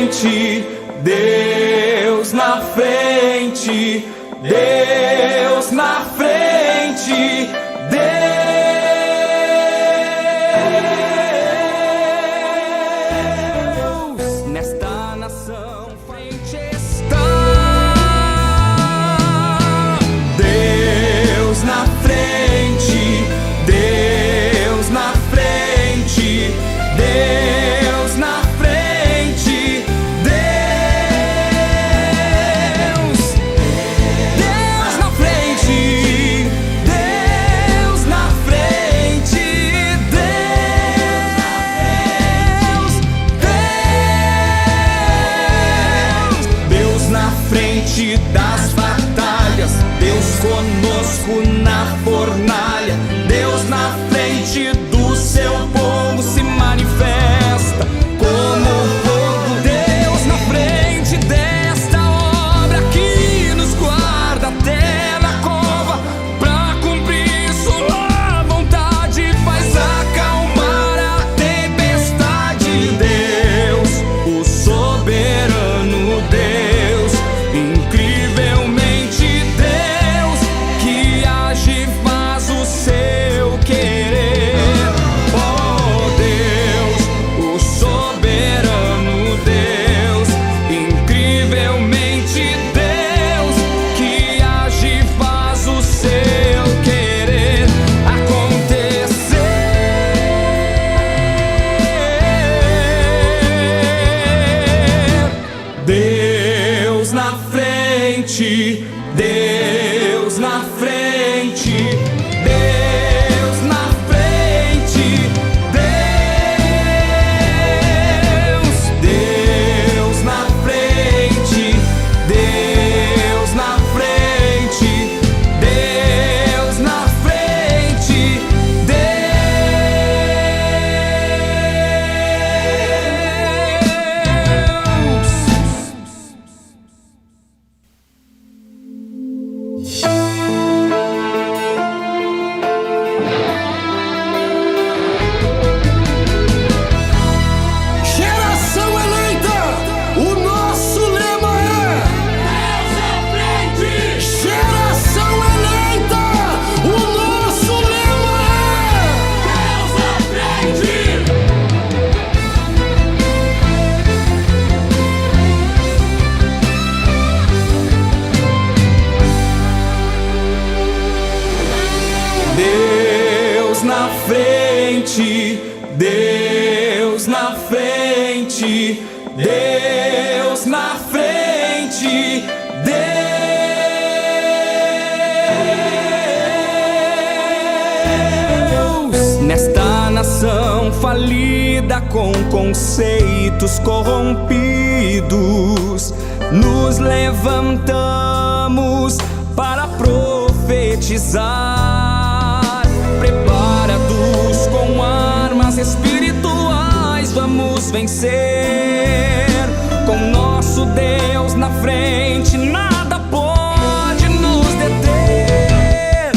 frente, Deus na frente, Deus na frente, Deus nesta nação frente está. Deus na frente, Deus na frente, Deus na frente, Deus, Deus na frente, Deus na frente, Deus, Deus na frente das batalhas, Deus conosco na fornalha, Deus na frente do seu povo se manifesta como fogo. Deus na frente desta obra que nos guarda até na cova, pra cumprir sua vontade, faz acalmar a tempestade. Deus, o soberano Deus, incrivelmente Deus, que age e faz o seu querer. Oh Deus, o soberano Deus, incrivelmente Deus, que age e faz o seu querer acontecer. Deus na frente, Deus na frente, Deus na frente, Deus, Deus na frente, Deus na frente, Deus na frente, Geração eleita, o nosso lema é Deus à frente. Geração eleita, o nosso lema é Deus à frente. Deus na frente, Deus na frente, Deus na frente, Deus nesta nação falida com conceitos corrompidos, nos levantamos para profetizar, preparados com armas espirituais, vamos vencer. Com nosso Deus na frente, nada pode nos deter.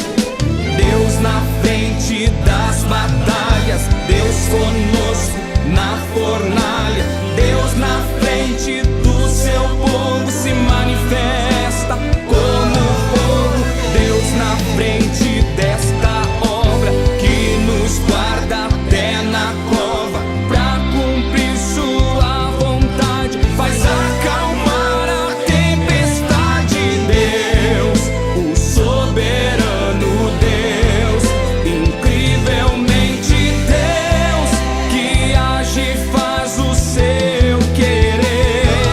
Deus na frente das batalhas, Deus conosco na fornalha, Deus na frente do seu povo se manifesta como fogo. Deus na frente desta obra que nos guarda até na cova, pra cumprir sua vontade, faz acalmar a tempestade. Deus, o soberano Deus, incrivelmente Deus, que age e faz o seu querer.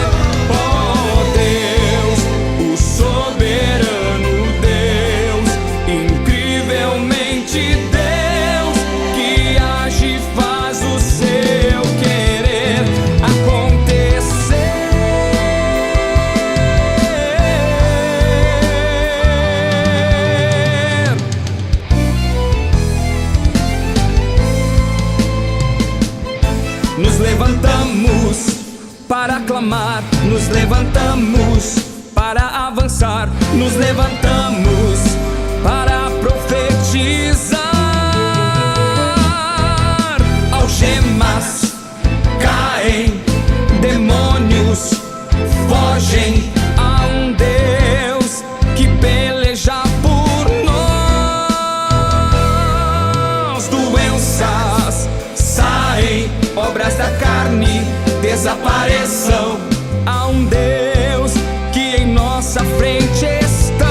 Oh Deus, o soberano Deus, incrivelmente Deus, que age e faz o seu querer acontecer. Nos levantamos para clamar, nos levantamos para avançar, nos levantamos para profetizar. Algemas caem, demônios fogem. Há um Deus que peleja por nós. Doenças saem, obras da carne desapareçam. Há um Deus que em nossa frente está.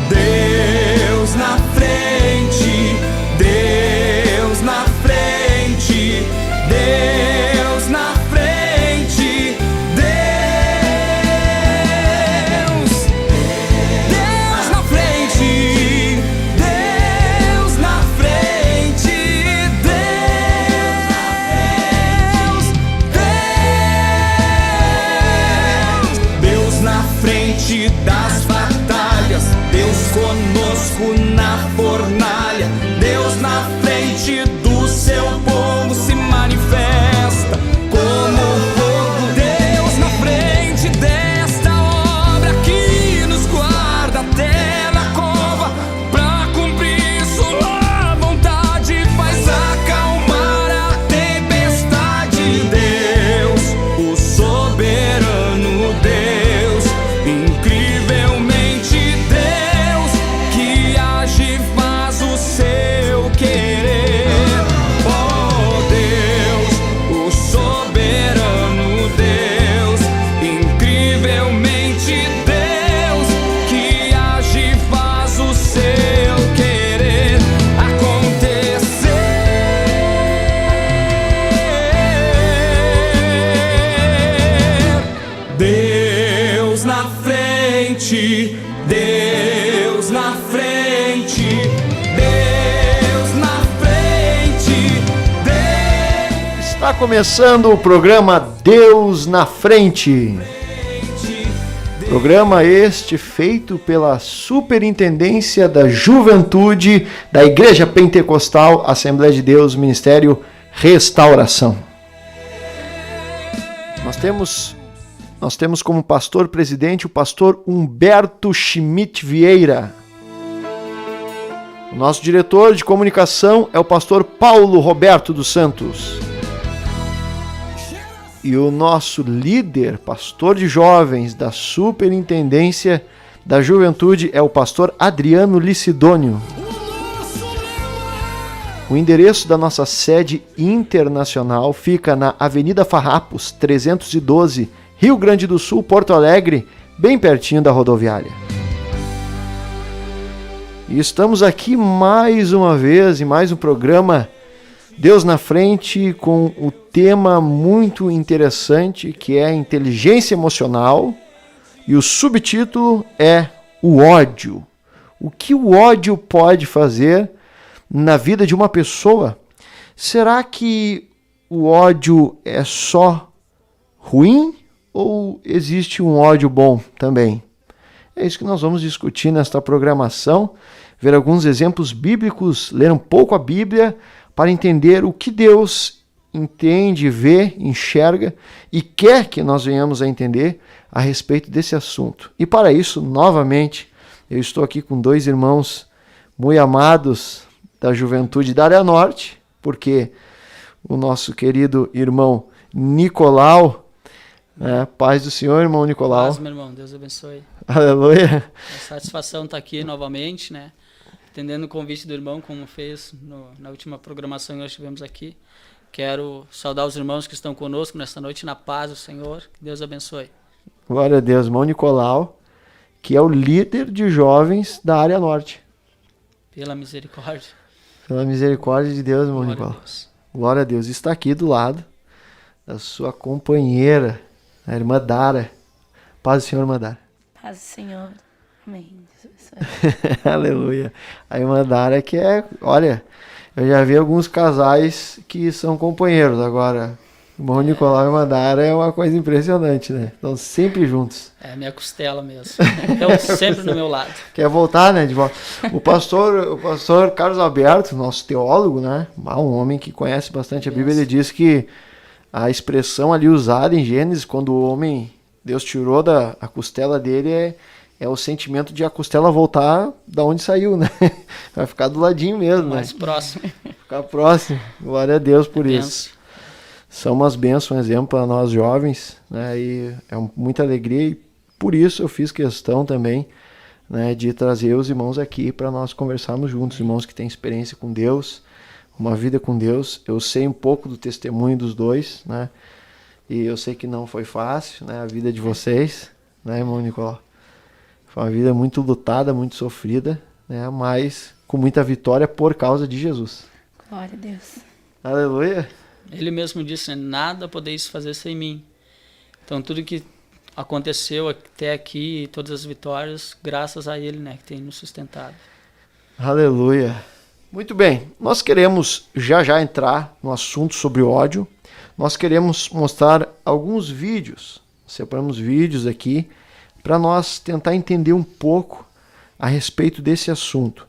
Deus na frente, Deus na frente, Deus na frente, Deus, Deus na frente, Deus na frente, Deus na frente das batalhas, Deus conosco na fornalha, Deus na frente do seu povo se manifesta como fogo. Deus na frente desta obra que nos guarda até na cova, pra cumprir sua vontade, faz acalmar a tempestade. Deus, o soberano Deus, incrivelmente Deus, que age e faz o seu querer. Oh Deus, o soberano Deus, incrivelmente Deus, que age e faz o seu querer acontecer. Deus na frente, Deus na frente, Deus na frente, Deus Está começando o programa Deus na Frente. Programa este feito pela Superintendência da Juventude da Igreja Pentecostal Assembleia de Deus, Ministério Restauração. Nós temos como pastor presidente o pastor Humberto Schmidt Vieira. O nosso diretor de comunicação é o pastor Paulo Roberto dos Santos. E o nosso líder, pastor de jovens da Superintendência da Juventude é o pastor Adriano Licidônio. O endereço da nossa sede internacional fica na Avenida Farrapos, 312, Rio Grande do Sul, Porto Alegre, bem pertinho da rodoviária. E estamos aqui mais uma vez em mais um programa Deus na Frente, com o tema muito interessante que é inteligência emocional, e o subtítulo é o ódio. O que o ódio pode fazer na vida de uma pessoa? Será que o ódio é só ruim ou existe um ódio bom também? É isso que nós vamos discutir nesta programação, ver alguns exemplos bíblicos, ler um pouco a Bíblia para entender o que Deus entende, vê, enxerga e quer que nós venhamos a entender a respeito desse assunto. E para isso, novamente, eu estou aqui com dois irmãos muito amados da juventude da área norte, porque o nosso querido irmão Nicolau, paz do Senhor, irmão Nicolau. Paz, meu irmão, Deus abençoe. Aleluia. É satisfação estar aqui novamente, né? Atendendo o convite do irmão, como fez na última programação que nós tivemos aqui. Quero saudar os irmãos que estão conosco nesta noite, na paz do Senhor. Que Deus abençoe. Glória a Deus, irmão Nicolau, que é o líder de jovens da área norte. Pela misericórdia. Pela misericórdia de Deus, irmão Glória Nicolau. a Deus. Glória a Deus. Está aqui do lado da sua companheira, a irmã Dara. Paz do Senhor, irmã Dara. Paz do Senhor. Amém. Aleluia. A irmã Dara que é, olha, eu já vi alguns casais que são companheiros. Agora, o irmão Nicolau e a irmã Dara é uma coisa impressionante, né? Estão sempre juntos. É minha costela mesmo. Então, sempre no meu lado. Quer voltar, né? De volta. O pastor Carlos Alberto, nosso teólogo, né? Um homem que conhece bastante a Bíblia, ele diz que a expressão ali usada em Gênesis, quando o homem, Deus tirou a costela dele, é o sentimento de a costela voltar da onde saiu, né? Vai ficar do ladinho mesmo, Mais né? próximo. Ficar próximo. Glória a Deus por isso. são umas bênçãos, um exemplo para nós jovens, né? E é muita alegria e por isso eu fiz questão também, né, de trazer os irmãos aqui para nós conversarmos juntos, irmãos que têm experiência com Deus, uma vida com Deus. Eu sei um pouco do testemunho dos dois, né? E eu sei que não foi fácil, né, a vida de vocês, né, irmão Nicolau? Foi uma vida muito lutada, muito sofrida, né, mas com muita vitória por causa de Jesus. Glória a Deus. Aleluia. Ele mesmo disse, né, nada podeis fazer sem mim. Então tudo que aconteceu até aqui, todas as vitórias, graças a Ele, né, que tem nos sustentado. Aleluia. Muito bem, nós queremos já entrar no assunto sobre ódio. Nós queremos mostrar alguns vídeos, separamos vídeos aqui, para nós tentar entender um pouco a respeito desse assunto.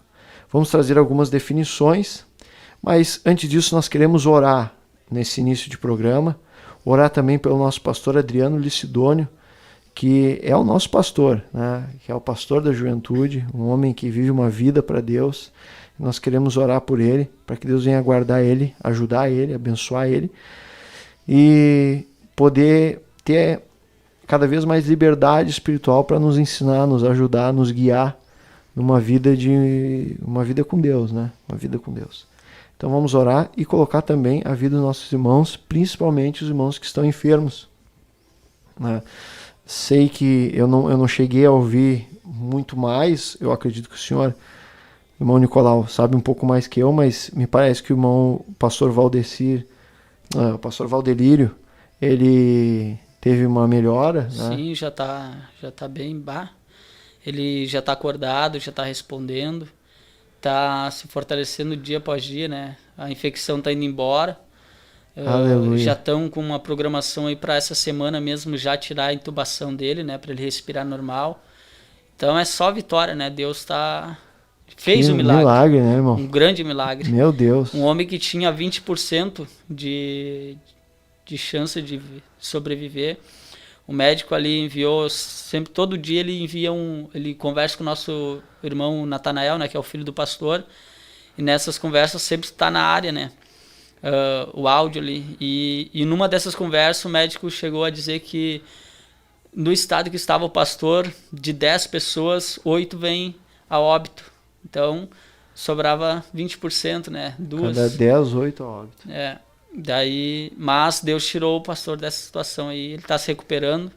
Vamos trazer algumas definições, mas antes disso nós queremos orar nesse início de programa, orar também pelo nosso pastor Adriano Licidônio, que é o nosso pastor, né? Que é o pastor da juventude, um homem que vive uma vida para Deus. Nós queremos orar por ele, para que Deus venha guardar ele, ajudar ele, abençoar ele e poder ter cada vez mais liberdade espiritual para nos ensinar, nos ajudar, nos guiar numa vida com Deus, né? Uma vida com Deus. Então vamos orar e colocar também a vida dos nossos irmãos, principalmente os irmãos que estão enfermos, né? Sei que eu não cheguei a ouvir muito mais, eu acredito que o senhor, irmão Nicolau, sabe um pouco mais que eu, mas me parece que o pastor Valdelírio, ele teve uma melhora, né? Sim, já tá bem, ele já está acordado, já está respondendo, está se fortalecendo dia após dia, né? A infecção está indo embora. Já estão com uma programação aí para essa semana mesmo já tirar a intubação dele, né, para ele respirar normal. Então é só vitória, né? Deus fez um milagre. Milagre, né, irmão? Um grande milagre. Meu Deus. Um homem que tinha 20% de chance de sobreviver. O médico ali enviou sempre, todo dia ele conversa com o nosso irmão Natanael, né, que é o filho do pastor. E nessas conversas sempre está na área, né? O áudio ali, e numa dessas conversas o médico chegou a dizer que no estado que estava o pastor, de 10 pessoas, 8 vêm a óbito. Então sobrava 20%, né? Cada 10, 8 a óbito. Mas Deus tirou o pastor dessa situação aí, ele está se recuperando,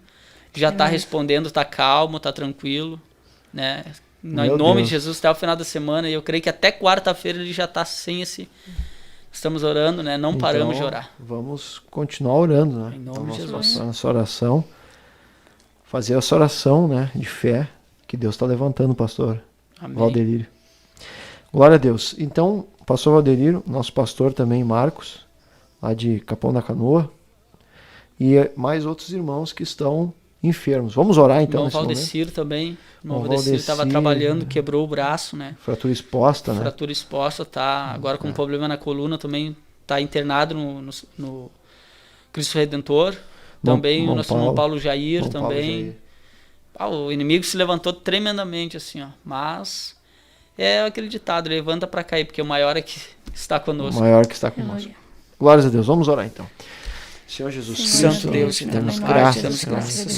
já está respondendo, está calmo, está tranquilo, né? Em nome de Jesus, até o final da semana, e eu creio que até quarta-feira ele já está sem esse... Estamos orando, né? Não paramos de orar. Vamos continuar orando, né? Em nome de Jesus. Nossa oração, fazer essa oração, né, de fé que Deus está levantando, pastor Valdelírio. Glória a Deus. Então, pastor Valdelírio, nosso pastor também, Marcos, lá de Capão da Canoa, e mais outros irmãos que estão enfermos. Vamos orar então nesse momento? Valdecir também. O irmão Valdecir estava trabalhando, quebrou o braço, né? Fratura exposta, né? Fratura exposta, tá agora com problema na coluna também, tá internado no Cristo Redentor. Também o nosso irmão Paulo Jair também. O inimigo se levantou tremendamente, assim, ó. Mas é aquele ditado, levanta para cair, porque o maior é que está conosco. O maior que está conosco. Glórias a Deus. Vamos orar então. Senhor Jesus Cristo, Santo Deus, damos graças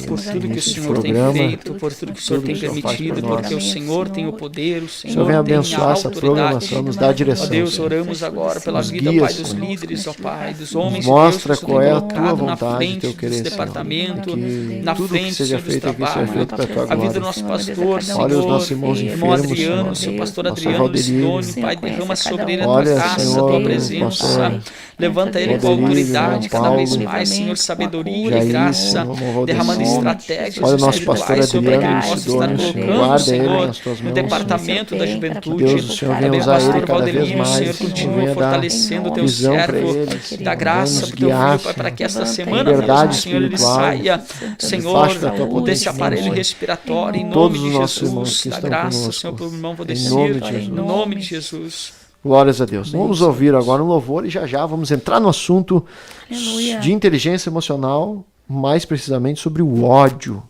por tudo que o Senhor tem feito, por tudo que o Senhor tem permitido, porque o Senhor tem o poder, o Senhor vem tem abençoar a essa autoridade. programação, nos dá a direção. Ó Deus, oramos agora pela vida, Pai, dos líderes, ó Pai, dos homens de mostra Deus que qual é a estão tua colocados na vontade, frente teu querer, desse departamento, Senhor. na Tudo frente, que seja Senhor, dos feito aqui seja trabalhos, feito para tua a vida glória. do nosso pastor, Senhor, Olha os nossos irmãos irmão enfermos, Adriano, Senhor. seu pastor Nosso Adriano Valdelírio. Licidônio, Pai, derrama sobre ele a tua Olha, graça, a Senhor, tua presença, pastor levanta ele com Valdelírio, autoridade cada vez Paulo, mais, Senhor, sabedoria e Jair, graça, Senhor, derramando Valdecir. estratégias Olha o nosso pastor espirituais, Senhor, para que Adriano ele possa estar Licidônio, colocando, guarda ele Senhor, nas tuas no mãos, departamento da juventude. Deus, o Senhor vem Também o usar ele pastor cada vez Valdelírio, mais, Senhor, Senhor, continua venha dar fortalecendo o teu visão para servo, ele, da graça nos para o teu guiar, filho, Pai, para que esta Levanta semana liberdade mesmo, Senhor, ele espiritual, saia, Senhor, debaixo da tua desse proteção, aparelho Senhor. respiratório, em Todos nome os de nossos irmãos Jesus, que da estão graça, conosco, Senhor, pelo irmão em Valdecir, nome de Pai, Jesus. em nome de Jesus. Glórias a Deus. Vamos ouvir agora um louvor e já vamos entrar no assunto Aleluia. de inteligência emocional, mais precisamente sobre o ódio.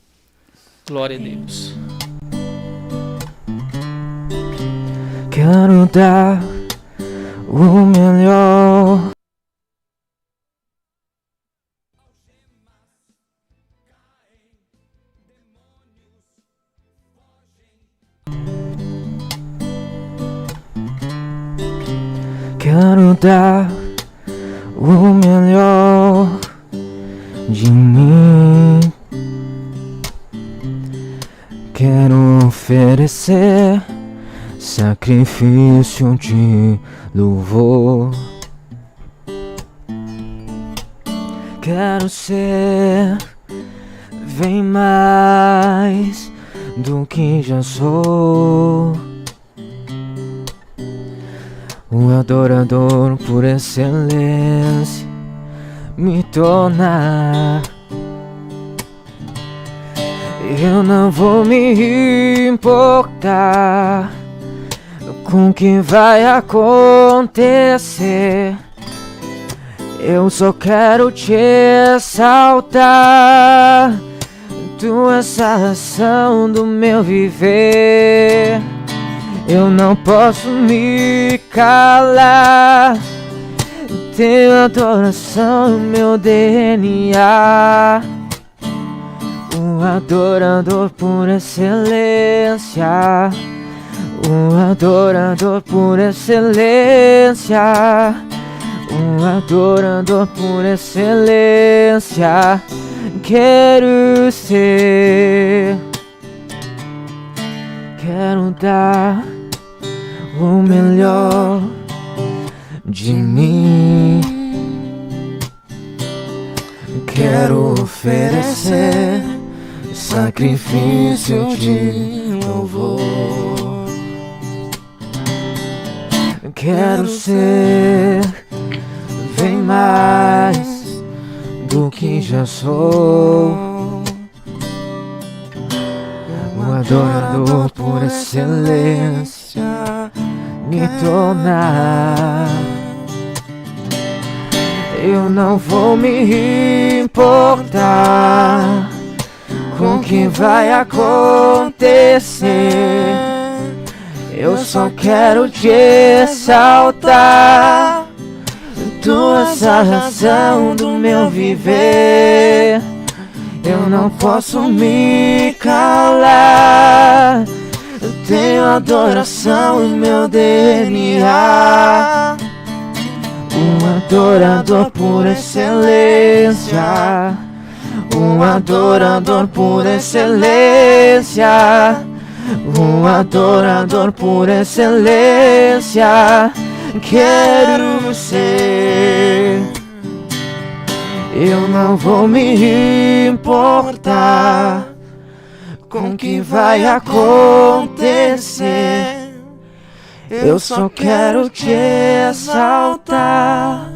Glória a Deus. Quero dar o melhor Quero dar o melhor de mim. Quero oferecer sacrifício de louvor. Quero ser bem mais do que já sou. Um adorador por excelência me tornar. Eu não vou me importar com o que vai acontecer. Eu só quero te exaltar. Tu és a razão do meu viver. Eu não posso me calar. Tenho adoração no meu DNA. Um adorador por excelência. Um adorador por excelência. Um adorador por excelência. Quero ser. Quero dar o melhor de mim. Quero oferecer sacrifício de louvor. Quero ser bem mais do que já sou. Um adorador por excelência me tornar. Eu não vou me importar com o que vai acontecer. Eu só quero te exaltar. Tu és a razão do meu viver. Eu não posso me calar. Eu tenho adoração em meu DNA. Um adorador por excelência. Um adorador por excelência. Um adorador por excelência. Quero ser. Eu não vou me importar com o que vai acontecer. Eu só quero te exaltar.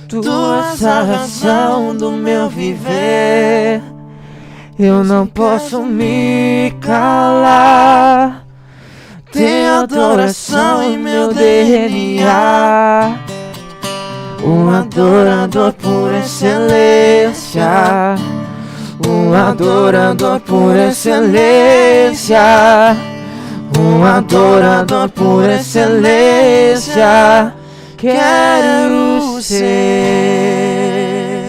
Tu és a razão do meu viver. Eu não posso me calar. Tenho adoração em meu DNA. Um adorador por excelência. Um adorador por excelência. Um adorador por excelência. Quero ser.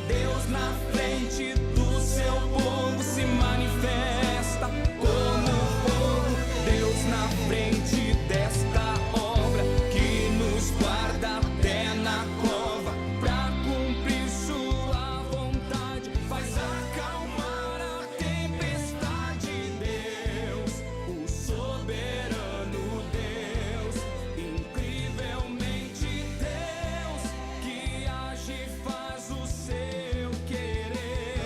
Deus na frente do seu povo se manifesta como fogo. Deus na frente desta obra que nos guarda até na cova. Pra cumprir sua vontade, faz acalmar a tempestade. Deus, o soberano Deus, incrivelmente Deus, que age e faz o seu querer.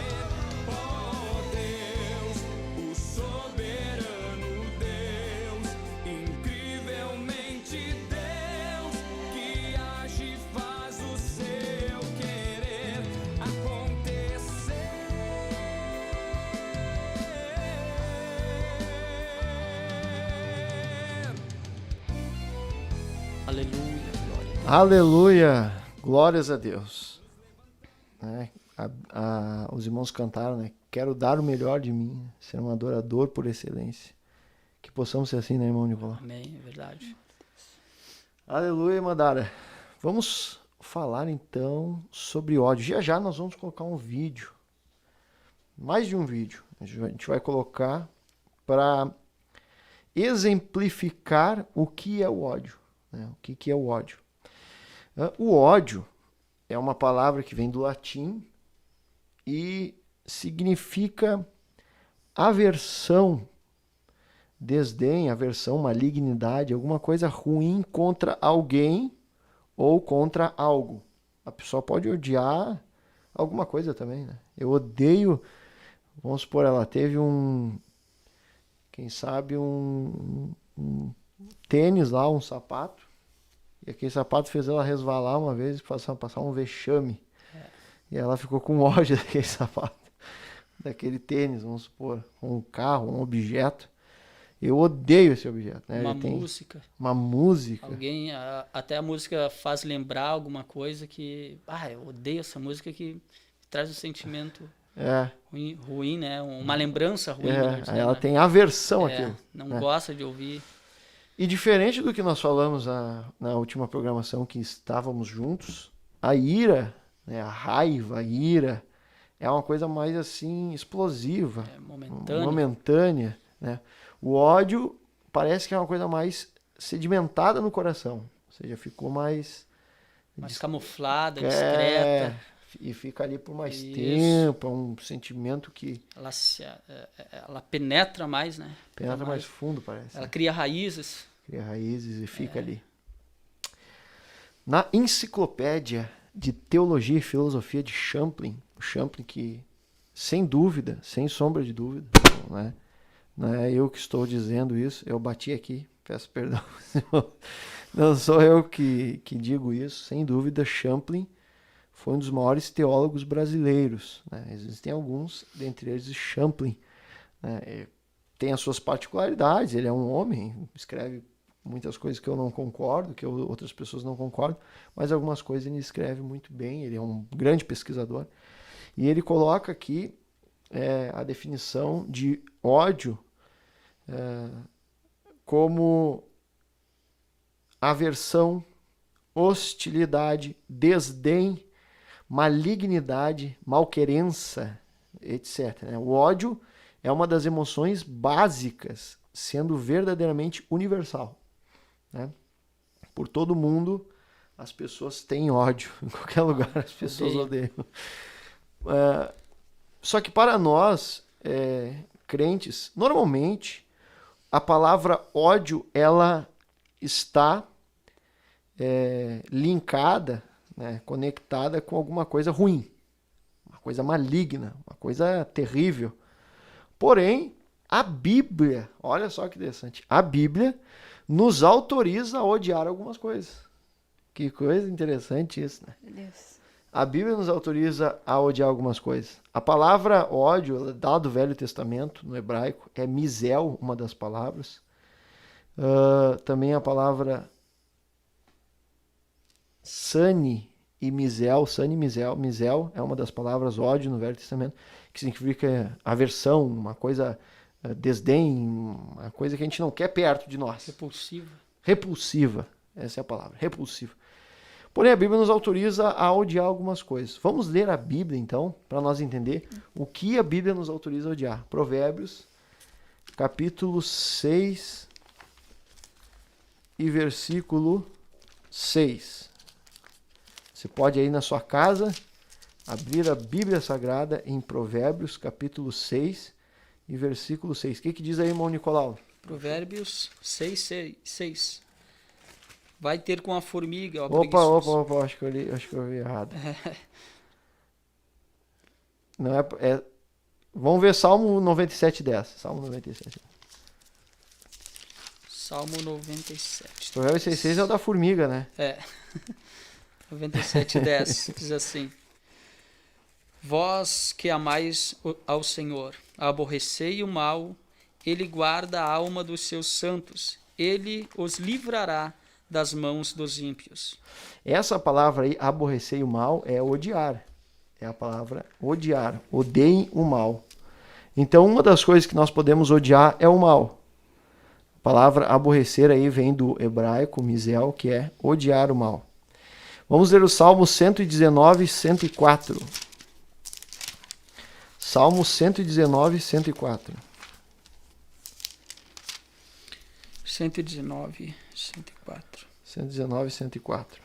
Oh Deus, o soberano Deus, incrivelmente Deus, que age e faz o seu querer acontecer. Aleluia, glória. Aleluia, glórias a Deus. Né? Os irmãos cantaram, né? Quero dar o melhor de mim, ser um adorador por excelência. Que possamos ser assim, né, irmão Nicolau? Amém, é verdade. Aleluia, Madara. Vamos falar então sobre ódio. Já já nós vamos colocar um vídeo, mais de um vídeo. A gente vai colocar para exemplificar o que é o ódio. Né? O que é o ódio? O ódio é uma palavra que vem do latim e significa aversão, desdém, aversão, malignidade, alguma coisa ruim contra alguém ou contra algo. A pessoa pode odiar alguma coisa também, né? Eu odeio, vamos supor, ela teve quem sabe um tênis lá, um sapato, e aquele sapato fez ela resvalar uma vez e passar um vexame. E ela ficou com ódio daquele sapato, daquele tênis, vamos supor, um carro, um objeto. Eu odeio esse objeto. Né? Uma música. Uma música. Alguém, até a música faz lembrar alguma coisa que... eu odeio essa música que traz um sentimento ruim, né? Uma lembrança ruim. Ela tem aversão àquilo. Não gosta de ouvir. E diferente do que nós falamos na última programação que estávamos juntos, a ira, né? A raiva, a ira, é uma coisa mais assim, explosiva. Momentânea, né? O ódio parece que é uma coisa mais sedimentada no coração. Ou seja, ficou mais camuflada, discreta. E fica ali por mais tempo. É um sentimento que... Ela penetra mais, né? Penetra mais fundo, parece. Ela cria raízes. Cria raízes e fica ali. Na Enciclopédia de Teologia e Filosofia de Champlin, o Champlin que, sem dúvida, sem sombra de dúvida, né? Não é eu que estou dizendo isso, eu bati aqui, peço perdão. Não sou eu que digo isso, sem dúvida, Champlin foi um dos maiores teólogos brasileiros. Né? Existem alguns, dentre eles Champlin. Né? Tem as suas particularidades, ele é um homem, escreve muitas coisas que eu não concordo, que outras pessoas não concordam, mas algumas coisas ele escreve muito bem, ele é um grande pesquisador. E ele coloca aqui a definição de ódio como aversão, hostilidade, desdém, malignidade, malquerença, etc. O ódio é uma das emoções básicas, sendo verdadeiramente universal. Né? Por todo mundo, as pessoas têm ódio. Em qualquer lugar, as pessoas odeiam. Só que para nós, crentes, normalmente, a palavra ódio, ela está linkada, né, conectada com alguma coisa ruim, uma coisa maligna, uma coisa terrível. Porém, a Bíblia, olha só que interessante, a Bíblia nos autoriza a odiar algumas coisas. Que coisa interessante isso, né? Deus. A Bíblia nos autoriza a odiar algumas coisas. A palavra ódio, lá do Velho Testamento, no hebraico, é misel, uma das palavras. Também a palavra sani e misel. Misel é uma das palavras ódio no Velho Testamento, que significa aversão, uma coisa, desdém, uma coisa que a gente não quer perto de nós. Repulsiva. Essa é a palavra, repulsiva. Porém, a Bíblia nos autoriza a odiar algumas coisas. Vamos ler a Bíblia, então, para nós entender o que a Bíblia nos autoriza a odiar. Provérbios, capítulo 6 e versículo 6. Você pode aí na sua casa abrir a Bíblia Sagrada em Provérbios, capítulo 6 e versículo 6. O que diz aí, irmão Nicolau? Provérbios 6. Vai ter com a formiga. Opa, acho que eu vi errado. Não vamos ver Salmo 97:10. Salmo 97. Salmo 97. Provérbios 6:6 é o da formiga, né? 97:10 diz assim: Vós que amais ao Senhor, aborrecei o mal, ele guarda a alma dos seus santos, ele os livrará das mãos dos ímpios. Essa palavra aí, aborrecer o mal, é odiar. É a palavra odiar. Odeiem o mal. Então, uma das coisas que nós podemos odiar é o mal. A palavra aborrecer aí vem do hebraico, misel, que é odiar o mal. Vamos ler o Salmo 119, 104. Salmo 119, 104. 119, 104. 119 e 104.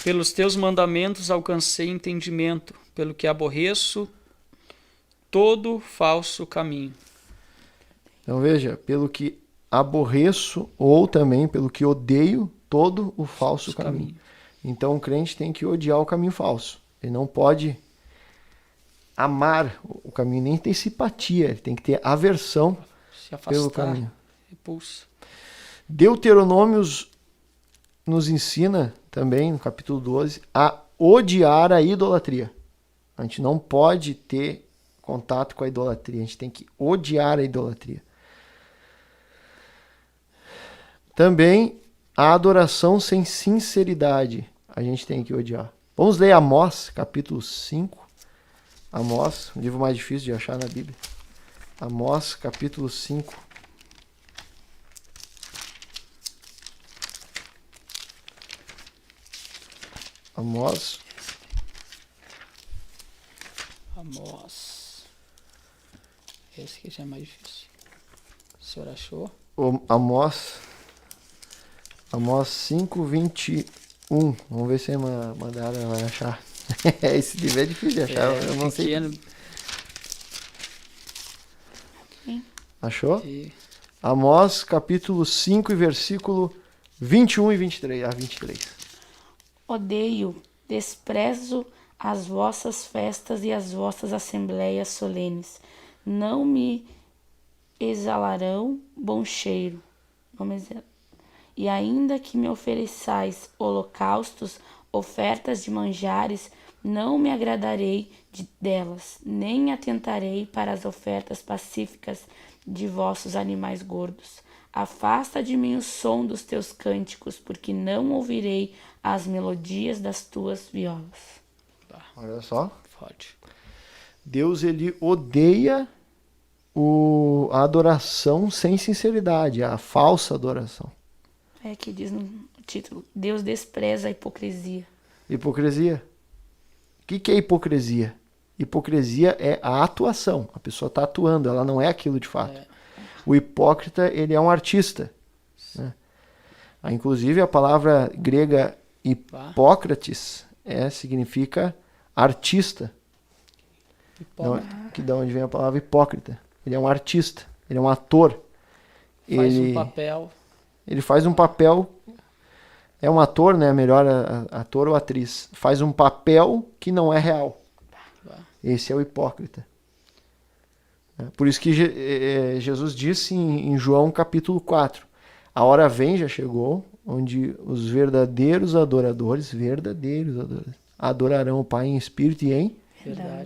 Pelos teus mandamentos alcancei entendimento, pelo que aborreço todo falso caminho. Então veja, pelo que aborreço ou também pelo que odeio todo o falso caminho. Então o crente tem que odiar o caminho falso. Ele não pode amar o caminho, nem ter simpatia. Ele tem que ter aversão Se pelo afastar, caminho. repulsa. Deuteronômios nos ensina também, no capítulo 12, a odiar a idolatria. A gente não pode ter contato com a idolatria. A gente tem que odiar a idolatria. Também a adoração sem sinceridade. A gente tem que odiar. Vamos ler Amós, capítulo 5. Amós, um livro mais difícil de achar na Bíblia. Amós, capítulo 5. Amós. Esse aqui já é mais difícil. O senhor achou? Amós 5, 21. Vamos ver se a Mandara vai achar. Esse livro é difícil de achar. Eu não sei. Achou? E Amós capítulo 5 e versículo 21 e 23. A 23. Odeio, desprezo as vossas festas e as vossas assembleias solenes. Não me exalarão bom cheiro. E ainda que me ofereçais holocaustos, ofertas de manjares, não me agradarei delas, nem atentarei para as ofertas pacíficas de vossos animais gordos. Afasta de mim o som dos teus cânticos, porque não ouvirei as melodias das tuas violas. Olha só. pode. Deus, ele odeia a adoração sem sinceridade, a falsa adoração. É que diz no título, Deus despreza a hipocrisia. Hipocrisia. O que é hipocrisia? Hipocrisia é a atuação. A pessoa está atuando, ela não é aquilo de fato. O hipócrita, ele é um artista. Né? Inclusive, a palavra grega hipócrates significa artista. Que da onde vem a palavra hipócrita. Ele é um artista, ele é um ator. Faz um papel. Ele faz um papel. É um ator, né? Melhor ator ou atriz. Faz um papel que não é real. Esse é o hipócrita. Por isso que Jesus disse em João capítulo 4. A hora vem, já chegou, onde os verdadeiros adoradores adorarão o Pai em espírito e em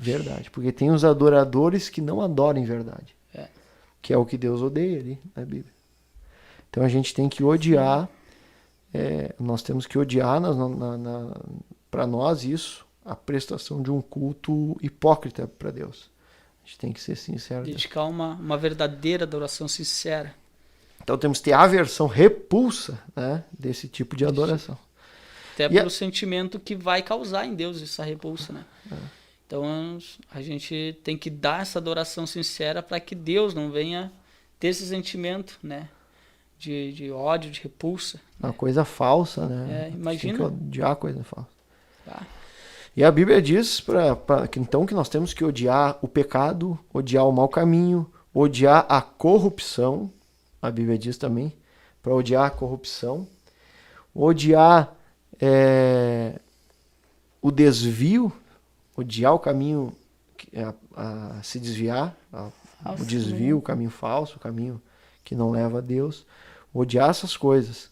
verdade. Porque tem os adoradores que não adoram em verdade. Que é o que Deus odeia ali na Bíblia. Então a gente tem que odiar, nós temos que odiar para nós isso, a prestação de um culto hipócrita para Deus. A gente tem que ser sincero. Dedicar uma verdadeira adoração sincera. Então temos que ter aversão, repulsa, né, desse tipo de adoração. Até pelo sentimento que vai causar em Deus essa repulsa, né? Então a gente tem que dar essa adoração sincera para que Deus não venha ter esse sentimento, né? De ódio, de repulsa. Uma coisa falsa, né? Imagina. Tem que odiar a coisa falsa. E a Bíblia diz que nós temos que odiar o pecado, odiar o mau caminho, odiar a corrupção. A Bíblia diz também, para odiar a corrupção, odiar o desvio, odiar o caminho a se desviar, o desvio, o caminho falso, o caminho que não leva a Deus, odiar essas coisas.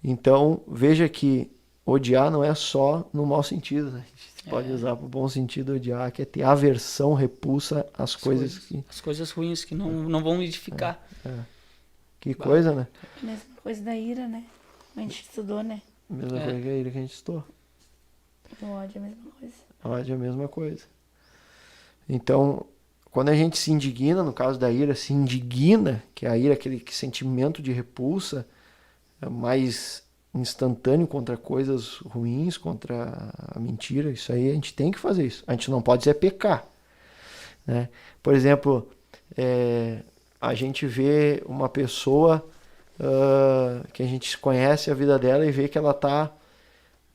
Então, veja que odiar não é só no mau sentido, né? A gente pode usar para o bom sentido odiar, que é ter aversão, repulsa às coisas que... As coisas ruins que não vão edificar. Que coisa, né? Mesma coisa da ira, né? A gente estudou, né? Mesma coisa que a ira que a gente estudou. O ódio é a mesma coisa. Ódio é a mesma coisa. Então, quando a gente se indigna, no caso da ira, se indigna, que a ira, aquele sentimento de repulsa mais instantâneo contra coisas ruins, contra a mentira, isso aí a gente tem que fazer isso. A gente não pode pecar. Né? Por exemplo, a gente vê uma pessoa que a gente conhece a vida dela e vê que ela tá,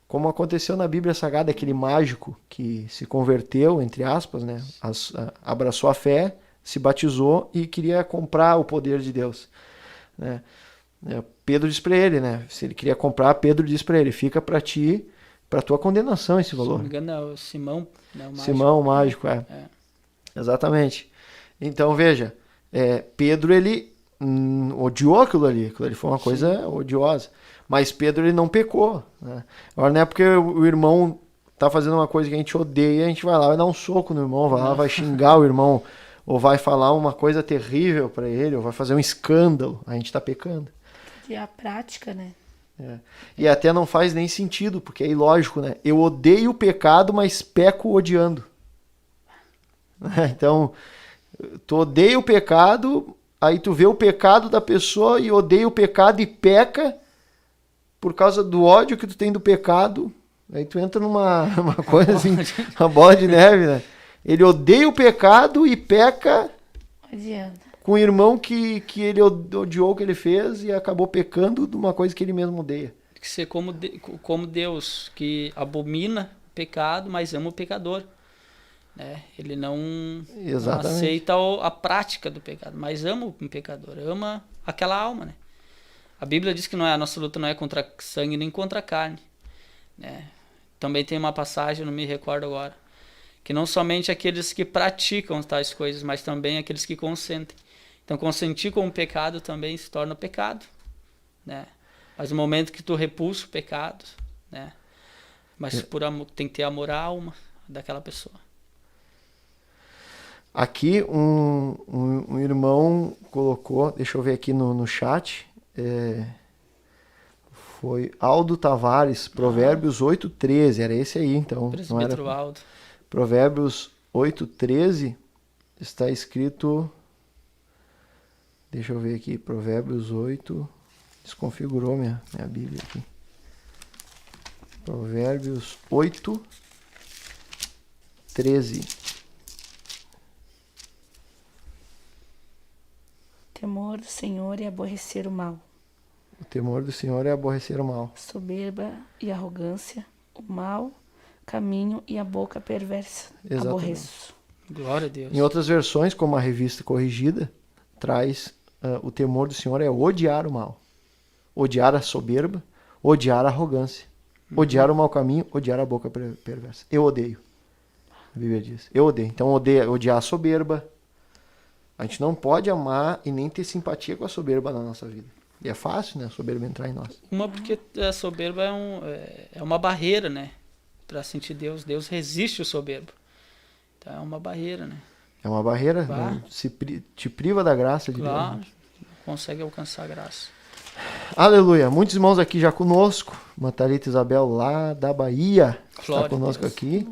como aconteceu na Bíblia Sagrada, aquele mágico que se converteu, entre aspas, né? Abraçou a fé, se batizou e queria comprar o poder de Deus, né? Pedro diz para ele, né? Se ele queria comprar, Pedro diz para ele, fica para ti, para tua condenação esse valor. Se não me engano, é o Simão, né, o mágico. Simão, o mágico, Exatamente. Então, veja, Pedro, ele odiou aquilo ali foi uma coisa odiosa. Mas Pedro, ele não pecou, né? Agora, não é porque o irmão tá fazendo uma coisa que a gente odeia, a gente vai lá, vai dar um soco no irmão, vai lá, vai xingar o irmão, ou vai falar uma coisa terrível para ele, ou vai fazer um escândalo, a gente tá pecando. E a prática, né? E até não faz nem sentido, porque é ilógico, né? Eu odeio o pecado, mas peco odiando. Então, tu odeia o pecado, aí tu vê o pecado da pessoa e odeia o pecado e peca por causa do ódio que tu tem do pecado. Aí tu entra numa coisa assim, uma bola de neve, né? Ele odeia o pecado e peca com o irmão que ele odiou o que ele fez e acabou pecando de uma coisa que ele mesmo odeia. Tem que ser como Deus, que abomina o pecado, mas ama o pecador. Ele não aceita a prática do pecado, mas ama o pecador, ama aquela alma, né? A Bíblia diz que a nossa luta não é contra sangue nem contra carne, né? Também tem uma passagem, não me recordo agora, que não somente aqueles que praticam tais coisas, mas também aqueles que consentem. Então, consentir com o pecado também se torna pecado, né? Mas no momento que tu repulsa o pecado, né? Mas por amor, tem que ter amor à alma daquela pessoa. Aqui um irmão colocou, deixa eu ver aqui no chat, foi Aldo Tavares, Provérbios 8:13, era esse aí, então. Presbítero Aldo. Provérbios 8:13 está escrito, deixa eu ver aqui, Provérbios 8, desconfigurou minha Bíblia aqui. Provérbios 8:13. O temor do Senhor é aborrecer o mal. O temor do Senhor é aborrecer o mal. Soberba e arrogância, o mal, caminho e a boca perversa. Exatamente. Aborreço. Glória a Deus. Em outras versões, como a Revista Corrigida, traz o temor do Senhor é odiar o mal. Odiar a soberba, odiar a arrogância. Odiar o mau caminho, odiar a boca perversa. Eu odeio. A Bíblia diz. Eu odeio. Então, odiar a soberba. A gente não pode amar e nem ter simpatia com a soberba na nossa vida. E é fácil, né? A soberba entrar em nós. Porque a soberba é uma barreira, né? Para sentir Deus. Deus resiste o soberbo. Então é uma barreira, né? É uma barreira. Né? Te priva da graça de Deus. Não consegue alcançar a graça. Aleluia. Muitos irmãos aqui já conosco. Matarita Isabel lá da Bahia está conosco aqui.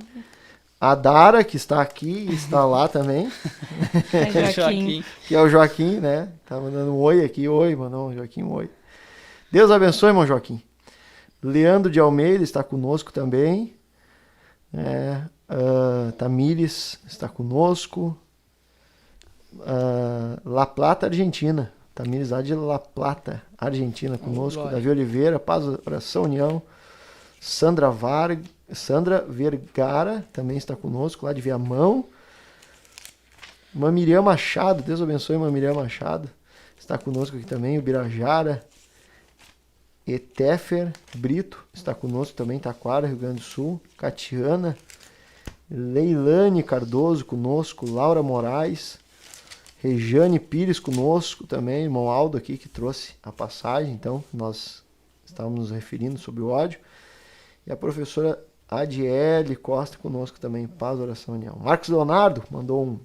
A Dara, que está aqui, está lá também. Joaquim. Que é o Joaquim, né? Tá mandando um oi aqui. Oi, mandou Joaquim um oi. Deus abençoe, irmão Joaquim. Leandro de Almeida está conosco também. Tamires está conosco. La Plata, Argentina. Tamires lá de La Plata, Argentina, conosco. Davi Oliveira, Paz, Oração, União. Sandra Vergara também está conosco, lá de Viamão. Mamiriam Machado, Deus abençoe Mamiriam Machado, está conosco aqui também. O Birajara. Etéfer Brito está conosco também, Taquara, Rio Grande do Sul. Catiana. Leilane Cardoso conosco. Laura Moraes. Rejane Pires conosco também. Irmão Aldo aqui que trouxe a passagem, então nós estávamos nos referindo sobre o ódio. E a professora Adiele Costa conosco também, Paz, Oração, União. Marcos Leonardo mandou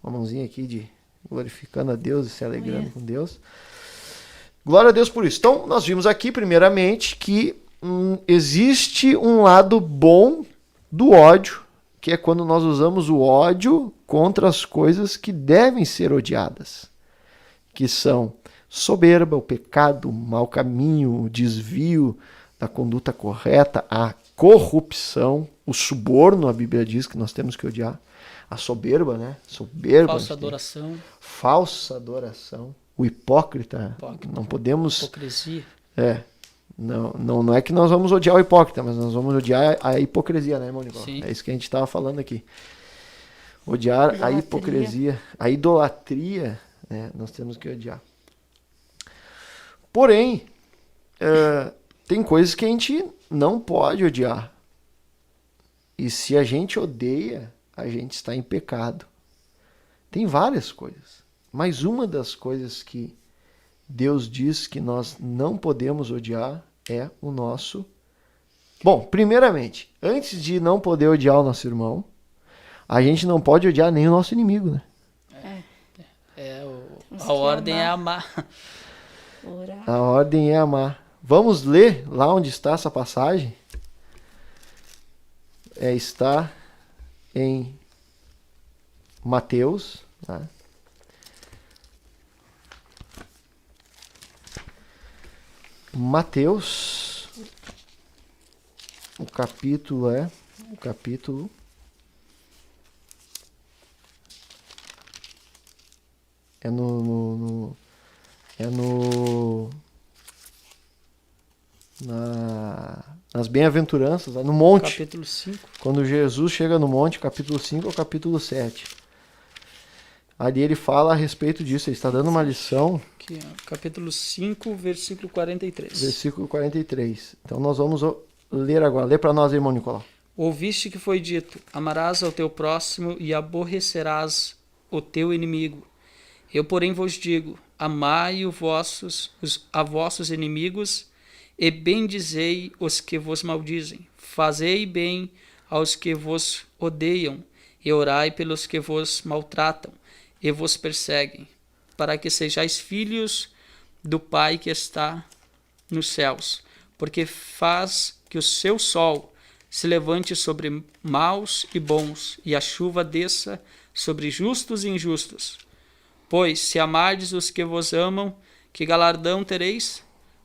uma mãozinha aqui de glorificando a Deus e se alegrando com Deus. Glória a Deus por isso. Então, nós vimos aqui, primeiramente, que existe um lado bom do ódio, que é quando nós usamos o ódio contra as coisas que devem ser odiadas, que são soberba, o pecado, o mau caminho, o desvio da conduta correta, a corrupção, o suborno, a Bíblia diz que nós temos que odiar, a soberba, né? Soberba. Falsa adoração. Falsa adoração. o hipócrita. Hipócrita. Não podemos... Hipocrisia. Não é que nós vamos odiar o hipócrita, mas nós vamos odiar a hipocrisia, né, irmão Nicolau? Sim. É isso que a gente estava falando aqui. Odiar a Idolatria. hipocrisia, a idolatria, né, nós temos que odiar. Porém, tem coisas que a gente não pode odiar. E se a gente odeia, a gente está em pecado. Tem várias coisas. Mas uma das coisas que Deus diz que nós não podemos odiar é o nosso... Bom, primeiramente, antes de não poder odiar o nosso irmão, a gente não pode odiar nem o nosso inimigo, né? Temos A que ordem é amar. amar. Orar. A ordem é amar. Vamos ler lá onde está essa passagem? Está em Mateus, tá? Mateus, o capítulo é nas bem-aventuranças, no monte. Capítulo 5. Quando Jesus chega no monte, capítulo 5 ao capítulo 7. Ali ele fala a respeito disso, ele está dando uma lição, Aqui, ó, capítulo 5, versículo 43. versículo 43. Então nós vamos ler agora. Lê para nós, irmão Nicolau. Ouviste que foi dito: amarás ao teu próximo e aborrecerás o teu inimigo. Eu, porém, vos digo: amai a vossos inimigos e bendizei os que vos maldizem. Fazei bem aos que vos odeiam e orai pelos que vos maltratam e vos perseguem, para que sejais filhos do Pai que está nos céus, porque faz que o seu sol se levante sobre maus e bons, e a chuva desça sobre justos e injustos. Pois, se amardes os que vos amam, que galardão tereis?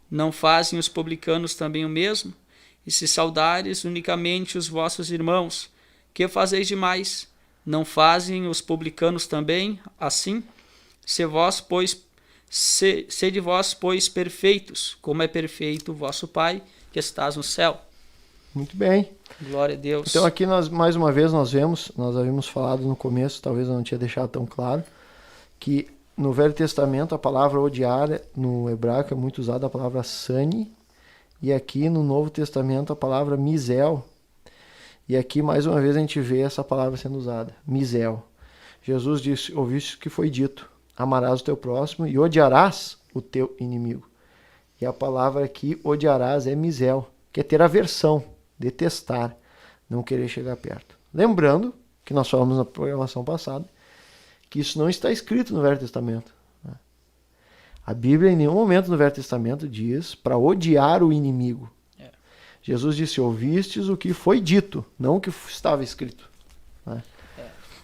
Não fazem os publicanos também o mesmo? E se saudares unicamente os vossos irmãos, que fazeis demais? Não fazem os publicanos também assim? Sede vós, pois, perfeitos, como é perfeito o vosso Pai, que estás no céu. Muito bem. Glória a Deus. Então aqui nós, mais uma vez, nós havíamos falado no começo, talvez eu não tinha deixado tão claro, que no Velho Testamento a palavra odiar, no hebraico é muito usada a palavra sani, e aqui no Novo Testamento a palavra misel. E aqui mais uma vez a gente vê essa palavra sendo usada, misel. Jesus disse: ouviste o que foi dito, amarás o teu próximo e odiarás o teu inimigo. E a palavra aqui, odiarás, é misel, que é ter aversão, detestar, não querer chegar perto. Lembrando que nós falamos na programação passada que isso não está escrito no Velho Testamento. A Bíblia em nenhum momento no Velho Testamento diz para odiar o inimigo. Jesus disse: ouvistes o que foi dito, não o que estava escrito.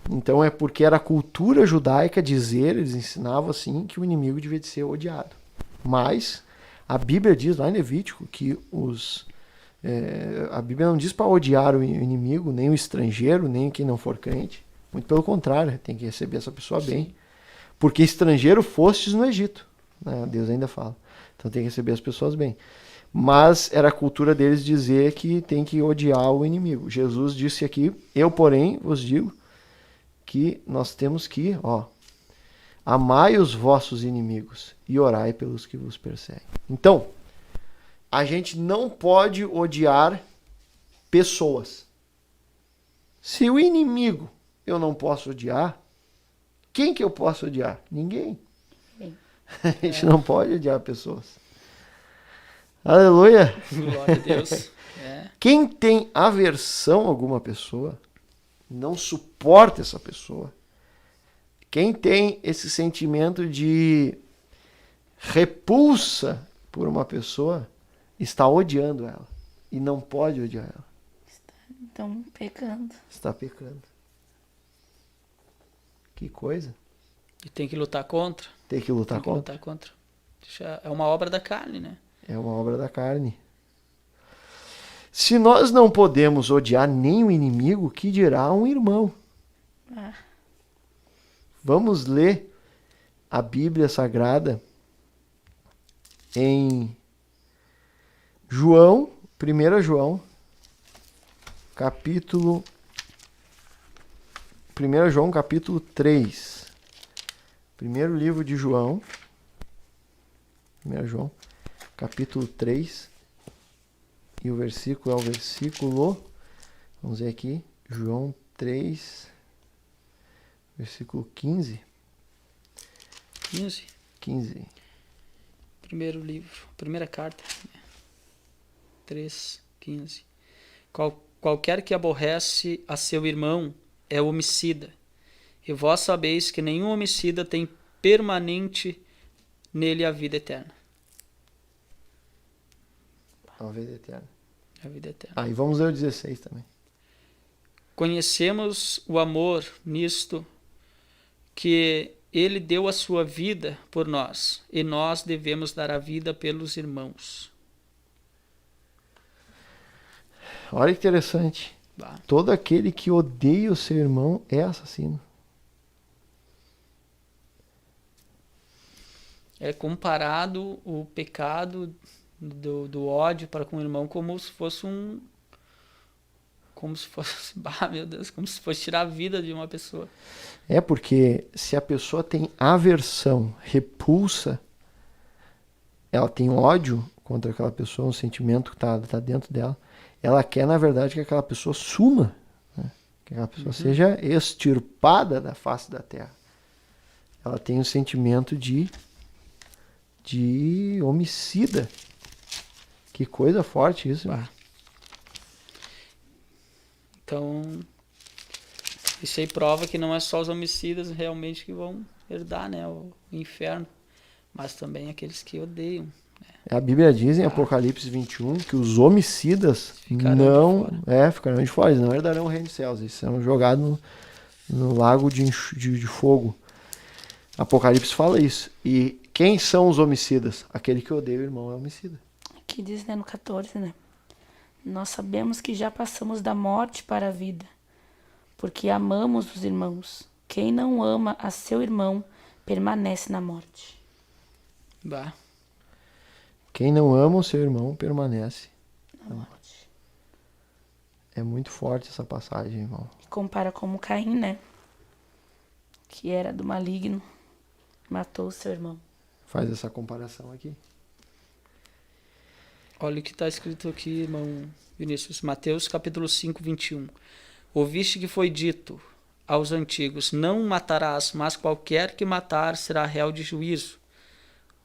Então é porque era a cultura judaica dizer, eles ensinavam assim, que o inimigo devia de ser odiado. Mas a Bíblia diz lá em Levítico que a Bíblia não diz para odiar o inimigo, nem o estrangeiro, nem quem não for crente. Muito pelo contrário, tem que receber essa pessoa bem. Porque estrangeiro fostes no Egito. Né? Deus ainda fala. Então tem que receber as pessoas bem. Mas era a cultura deles dizer que tem que odiar o inimigo. Jesus disse aqui: eu, porém, vos digo que nós temos que, amai os vossos inimigos e orai pelos que vos perseguem. Então, a gente não pode odiar pessoas. Se o inimigo eu não posso odiar, quem que eu posso odiar? Ninguém. A gente não pode odiar pessoas. Aleluia! Glória a Deus. Quem tem aversão a alguma pessoa, não suporta essa pessoa. Quem tem esse sentimento de repulsa por uma pessoa, está odiando ela. E não pode odiar ela. Então, pecando. Está pecando. Que coisa. E tem que lutar contra. Tem que lutar contra. É uma obra da carne, né? É uma obra da carne. Se nós não podemos odiar nem o inimigo, que dirá um irmão? Vamos ler a Bíblia Sagrada em João, 1 João, capítulo 1 João, capítulo 3. Primeiro livro de João, 1 João, capítulo 3. E o versículo é o versículo, vamos ver aqui, João 3, versículo 15. 15. Primeiro livro, primeira carta, 3:15. Qualquer que aborrece a seu irmão é homicida, e vós sabeis que nenhum homicida tem permanente nele a vida eterna. A vida eterna. A vida eterna. Ah, e vamos ler o 16 também. Conhecemos o amor nisto, que ele deu a sua vida por nós, e nós devemos dar a vida pelos irmãos. Olha que interessante. Bah. Todo aquele que odeia o seu irmão é assassino. É comparado o pecado do ódio para com o irmão como se fosse meu Deus, como se fosse tirar a vida de uma pessoa. É porque se a pessoa tem aversão, repulsa, ela tem ódio contra aquela pessoa, um sentimento que está dentro dela, ela quer, na verdade, que aquela pessoa suma, né? Que aquela pessoa seja extirpada da face da terra. Ela tem um sentimento de homicida. Que coisa forte isso. Então, isso aí prova que não é só os homicidas realmente que vão herdar, né, o inferno, mas também aqueles que odeiam. A Bíblia diz em Apocalipse 21 que os homicidas ficarão de fora, eles não herdarão o reino dos céus, eles serão jogados no lago de fogo. Apocalipse fala isso. E quem são os homicidas? Aquele que odeia o irmão é homicida. Aqui diz, né, no 14, né? Nós sabemos que já passamos da morte para a vida, porque amamos os irmãos. Quem não ama a seu irmão permanece na morte. Bah. Quem não ama o seu irmão permanece Na morte. É muito forte essa passagem, irmão. Compara como Caim, né? Que era do maligno, matou o seu irmão. Faz essa comparação aqui. Olha o que está escrito aqui, irmão Vinícius. Mateus capítulo 5, 21. Ouviste que foi dito aos antigos, não matarás, mas qualquer que matar será réu de juízo.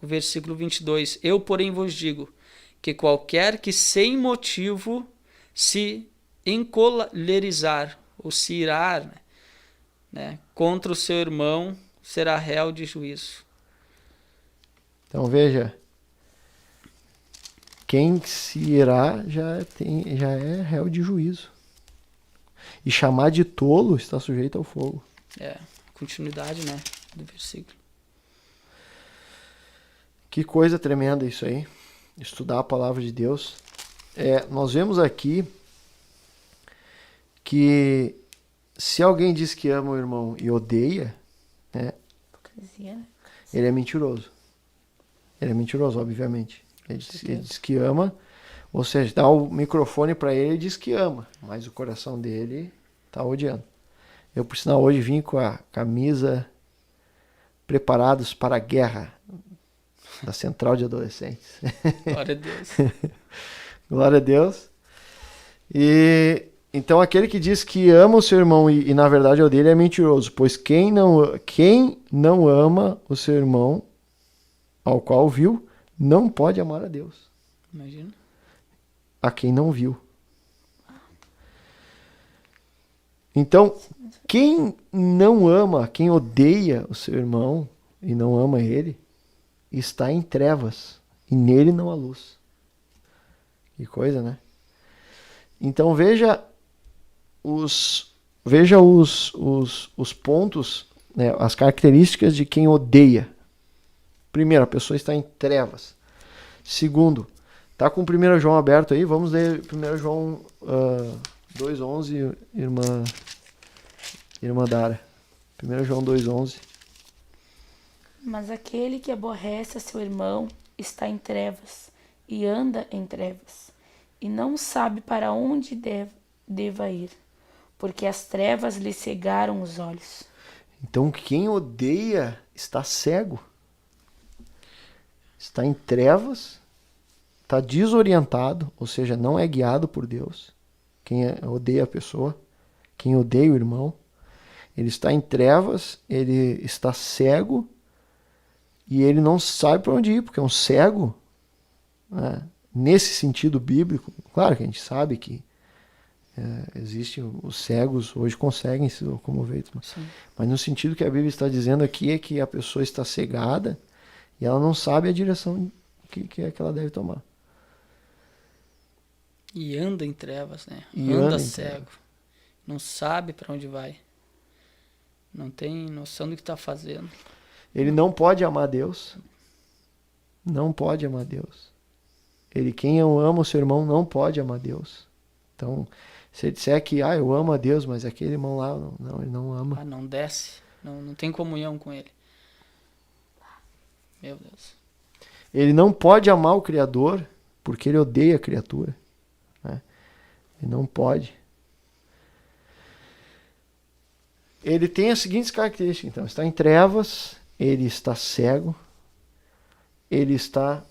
O versículo 22. Eu, porém, vos digo que qualquer que sem motivo se encolerizar ou se irar, né, contra o seu irmão será réu de juízo. Então veja, quem se irá já é réu de juízo. E chamar de tolo está sujeito ao fogo. Continuidade, né, do versículo. Que coisa tremenda isso aí. Estudar a palavra de Deus. Nós vemos aqui que se alguém diz que ama o irmão e odeia, né, Hipocrisia, né? ele é mentiroso. Ele é mentiroso, obviamente. Ele diz que ama, ou seja, dá o microfone para ele e diz que ama, mas o coração dele está odiando. Eu, por sinal, hoje vim com a camisa Preparados para a Guerra, da Central de Adolescentes. Glória a Deus. Glória a Deus. E então aquele que diz que ama o seu irmão e na verdade odeia, ele é mentiroso, pois quem não ama o seu irmão ao qual viu, não pode amar a Deus. Imagina. A quem não viu. Então, quem não ama, quem odeia o seu irmão e não ama ele, está em trevas e nele não há luz. Que coisa, né? Então veja os pontos, né, as características de quem odeia. Primeiro, a pessoa está em trevas. Segundo, tá com o 1 João aberto aí? Vamos ler 1 João 2,11, irmã Dara. 1 João 2,11. Mas aquele que aborrece a seu irmão está em trevas e anda em trevas, e não sabe para onde deva ir, porque as trevas lhe cegaram os olhos. Então quem odeia está cego. Está em trevas, está desorientado, ou seja, não é guiado por Deus. Quem odeia a pessoa, quem odeia o irmão, ele está em trevas, ele está cego e ele não sabe para onde ir, porque é um cego, né? Nesse sentido bíblico. Claro que a gente sabe que existem os cegos, hoje conseguem se locomover, mas no sentido que a Bíblia está dizendo aqui é que a pessoa está cegada e ela não sabe a direção que é que ela deve tomar. E anda em trevas, né? E anda anda em cego. trevas. Não sabe para onde vai. Não tem noção do que está fazendo. Ele não pode amar Deus. Não pode amar Deus. Quem ama o seu irmão não pode amar Deus. Então, se ele disser que eu amo a Deus, mas aquele irmão lá, não, ele não ama. Não desce. Não tem comunhão com ele. Meu Deus. Ele não pode amar o Criador porque ele odeia a criatura, né? Ele não pode. Ele tem as seguintes características, então. Está em trevas, ele está cego, ele está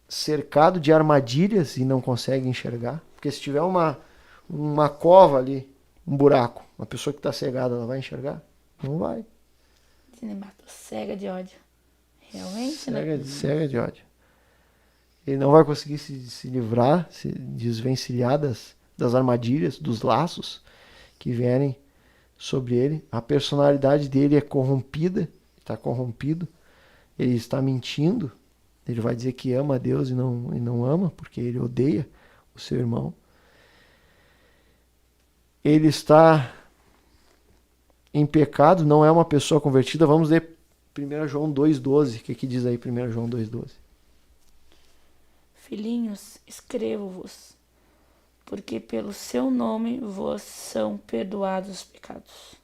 cercado de armadilhas e não consegue enxergar. Porque se tiver uma cova ali, um buraco, uma pessoa que está cegada, ela vai enxergar? Não vai. Ele matou cega de ódio. Realmente, né? Cega de ódio. Ele não vai conseguir se livrar, se desvencilhar das armadilhas, dos laços que vierem sobre ele. A personalidade dele é corrompida, está corrompido. Ele está mentindo. Ele vai dizer que ama a Deus e não ama, porque ele odeia o seu irmão. Ele está em pecado, não é uma pessoa convertida. Vamos ler 1 João 2,12. O que diz aí 1 João 2,12? Filhinhos, escrevo-vos, porque pelo seu nome vos são perdoados os pecados.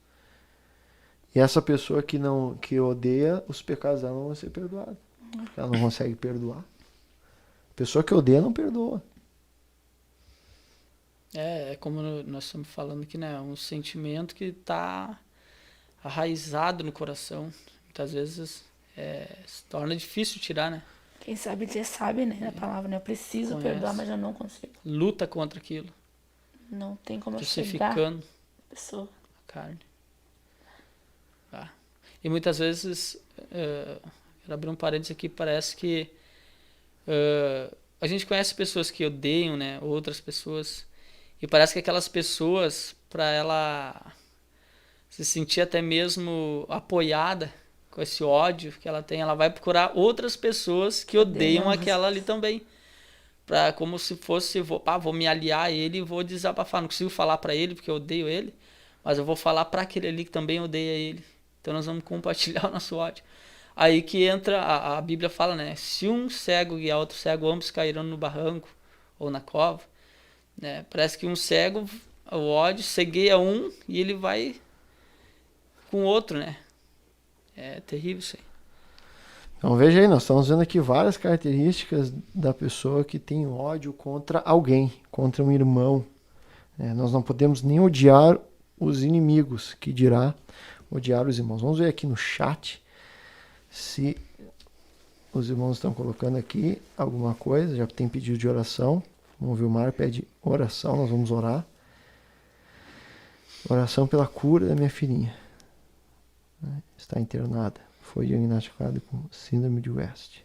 E essa pessoa que odeia, os pecados dela não vão ser perdoados. Porque ela não consegue perdoar. A pessoa que odeia não perdoa. É como nós estamos falando aqui, né? Um sentimento que está arraizado no coração. Muitas vezes se torna difícil tirar, né? Quem sabe já sabe, né? A palavra, né? Eu preciso perdoar, mas eu não consigo. Luta contra aquilo. Não tem como eu chegar Crucificando a pessoa. a carne. E muitas vezes, quero abrir um parênteses aqui, parece que a gente conhece pessoas que odeiam, né, outras pessoas, e parece que aquelas pessoas, para ela se sentir até mesmo apoiada com esse ódio que ela tem, ela vai procurar outras pessoas que odeiam aquela ali também. Como se fosse, vou me aliar a ele e vou desabafar. Não consigo falar para ele porque eu odeio ele, mas eu vou falar para aquele ali que também odeia ele. Então nós vamos compartilhar o nosso ódio. Aí que entra, a Bíblia fala, né? Se um cego e a outro cego, ambos cairão no barranco ou na cova, né? Parece que um cego, o ódio cegueia um e ele vai com o outro, né? É terrível isso aí. Então veja aí, nós estamos vendo aqui várias características da pessoa que tem ódio contra alguém, contra um irmão. Nós não podemos nem odiar os inimigos, que dirá odiar os irmãos. Vamos ver aqui no chat se os irmãos estão colocando aqui alguma coisa. Já tem pedido de oração. Vamos ver, o Mar pede oração, nós vamos orar. Oração pela cura da minha filhinha. Está internada. Foi diagnosticado com síndrome de West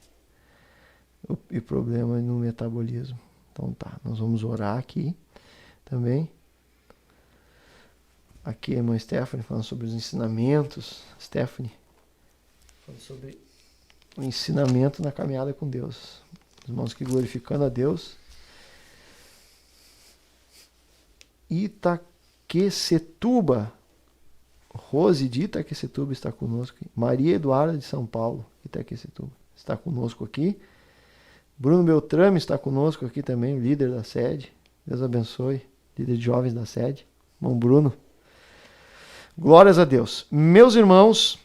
e problema no metabolismo. Então tá, nós vamos orar aqui também. Aqui a irmã Stephanie falando sobre os ensinamentos. Stephanie falando sobre o ensinamento na caminhada com Deus. Os irmãos que glorificando a Deus. Itaquecetuba. Rose de Itaquecetuba está conosco. Maria Eduarda de São Paulo, Itaquecetuba, está conosco aqui. Bruno Beltrame está conosco aqui também, líder da sede. Deus abençoe, líder de jovens da sede. Irmão Bruno. Glórias a Deus. Meus irmãos,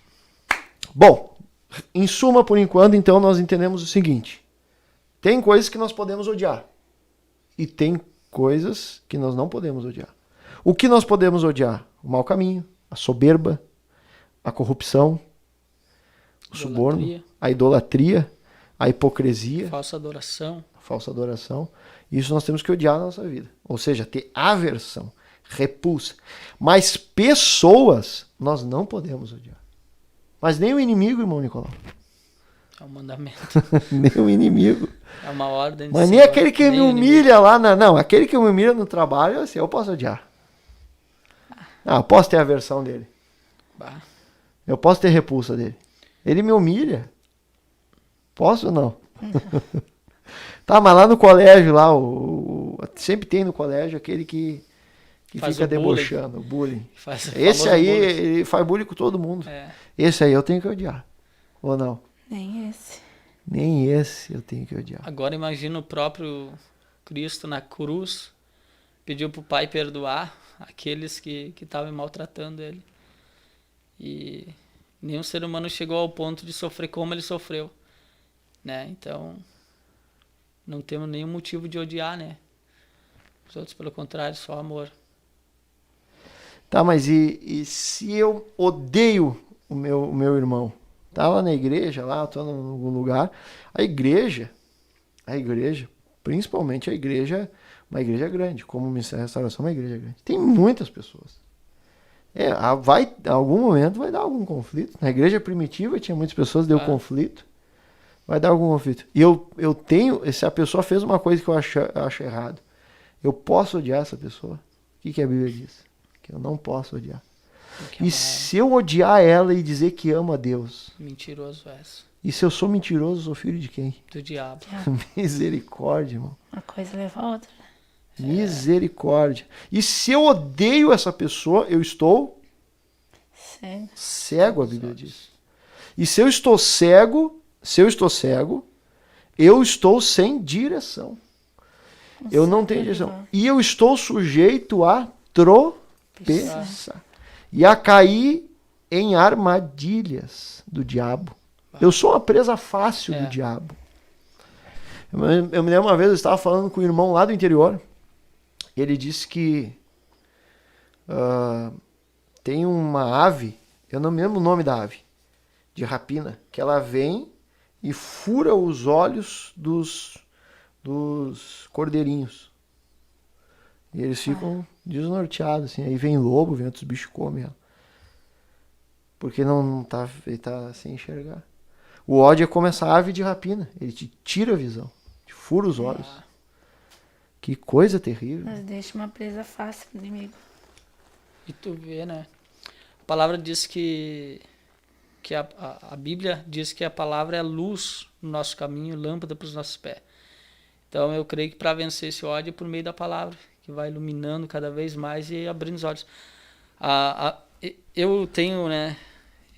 bom, Em suma, por enquanto, então, nós entendemos o seguinte. Tem coisas que nós podemos odiar. E tem coisas que nós não podemos odiar. O que nós podemos odiar? O mau caminho, a soberba, a corrupção, o suborno, a idolatria, a hipocrisia, falsa adoração. a falsa adoração. Isso nós temos que odiar na nossa vida. Ou seja, ter aversão, repulsa. Mas pessoas nós não podemos odiar. Mas nem o inimigo, irmão Nicolau. É um mandamento. Nem o inimigo. É uma ordem. Mas nem Senhor, aquele que me o humilha lá. Não, aquele que me humilha no trabalho, assim, eu posso odiar. Eu posso ter aversão dele. Bah. Eu posso ter repulsa dele. Ele me humilha. Posso ou não? Tá, mas lá no colégio, lá, sempre tem no colégio aquele que Faz fica o bullying. debochando, o bullying. Faz o Esse famoso aí, bullying. ele faz bullying com todo mundo. É. Esse aí eu tenho que odiar. Ou não? Nem esse. Nem esse eu tenho que odiar. Agora imagina o próprio Cristo na cruz pediu para o Pai perdoar aqueles que estavam maltratando ele. E nenhum ser humano chegou ao ponto de sofrer como ele sofreu, né? Então não temos nenhum motivo de odiar, né? Os outros, pelo contrário, só amor. Tá, mas e se eu odeio o meu irmão? Tá lá na igreja, lá, tô em algum lugar. A igreja, principalmente a igreja, uma igreja grande, como o Ministério da Restauração, uma igreja grande. Tem muitas pessoas. Em algum momento vai dar algum conflito. Na igreja primitiva tinha muitas pessoas, deu conflito. Vai dar algum conflito. E eu tenho, se a pessoa fez uma coisa que eu acho errado, eu posso odiar essa pessoa? O que a Bíblia diz? Que eu não posso odiar. E se eu odiar ela e dizer que amo a Deus? Mentiroso és. E se eu sou mentiroso, sou filho de quem? Do diabo. Misericórdia, irmão. Uma coisa leva a outra. Misericórdia. E se eu odeio essa pessoa, eu estou Cego. cego, a Bíblia diz. E se eu estou cego, eu estou sem direção. Eu não tenho direção. E eu estou sujeito a tropeçar. E a cair em armadilhas do diabo. Eu sou uma presa fácil do diabo. Eu me lembro uma vez, eu estava falando com um irmão lá do interior. E ele disse que tem uma ave, eu não me lembro o nome da ave, de rapina, que ela vem e fura os olhos dos cordeirinhos. E eles ficam desnorteados, assim. Aí vem lobo, vem outros bichos comem ela. Porque ele tá sem enxergar. O ódio é como essa ave de rapina. Ele te tira a visão, te fura os olhos. Que coisa terrível. Mas deixa uma presa fácil pro inimigo. E tu vê, né? A palavra diz que a Bíblia diz que a palavra é luz no nosso caminho, lâmpada para os nossos pés. Então eu creio que para vencer esse ódio é por meio da palavra, que vai iluminando cada vez mais e abrindo os olhos. Eu tenho, né?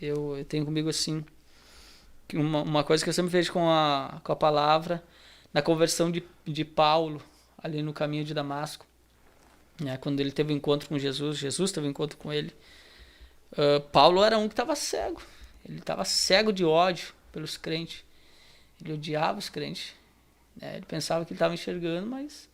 Eu tenho comigo assim uma coisa que eu sempre vejo com a palavra na conversão de Paulo ali no caminho de Damasco, né? Quando ele teve um encontro com Jesus teve um encontro com ele. Paulo era um que estava cego. Ele estava cego de ódio pelos crentes. Ele odiava os crentes. Ele pensava que ele estava enxergando, mas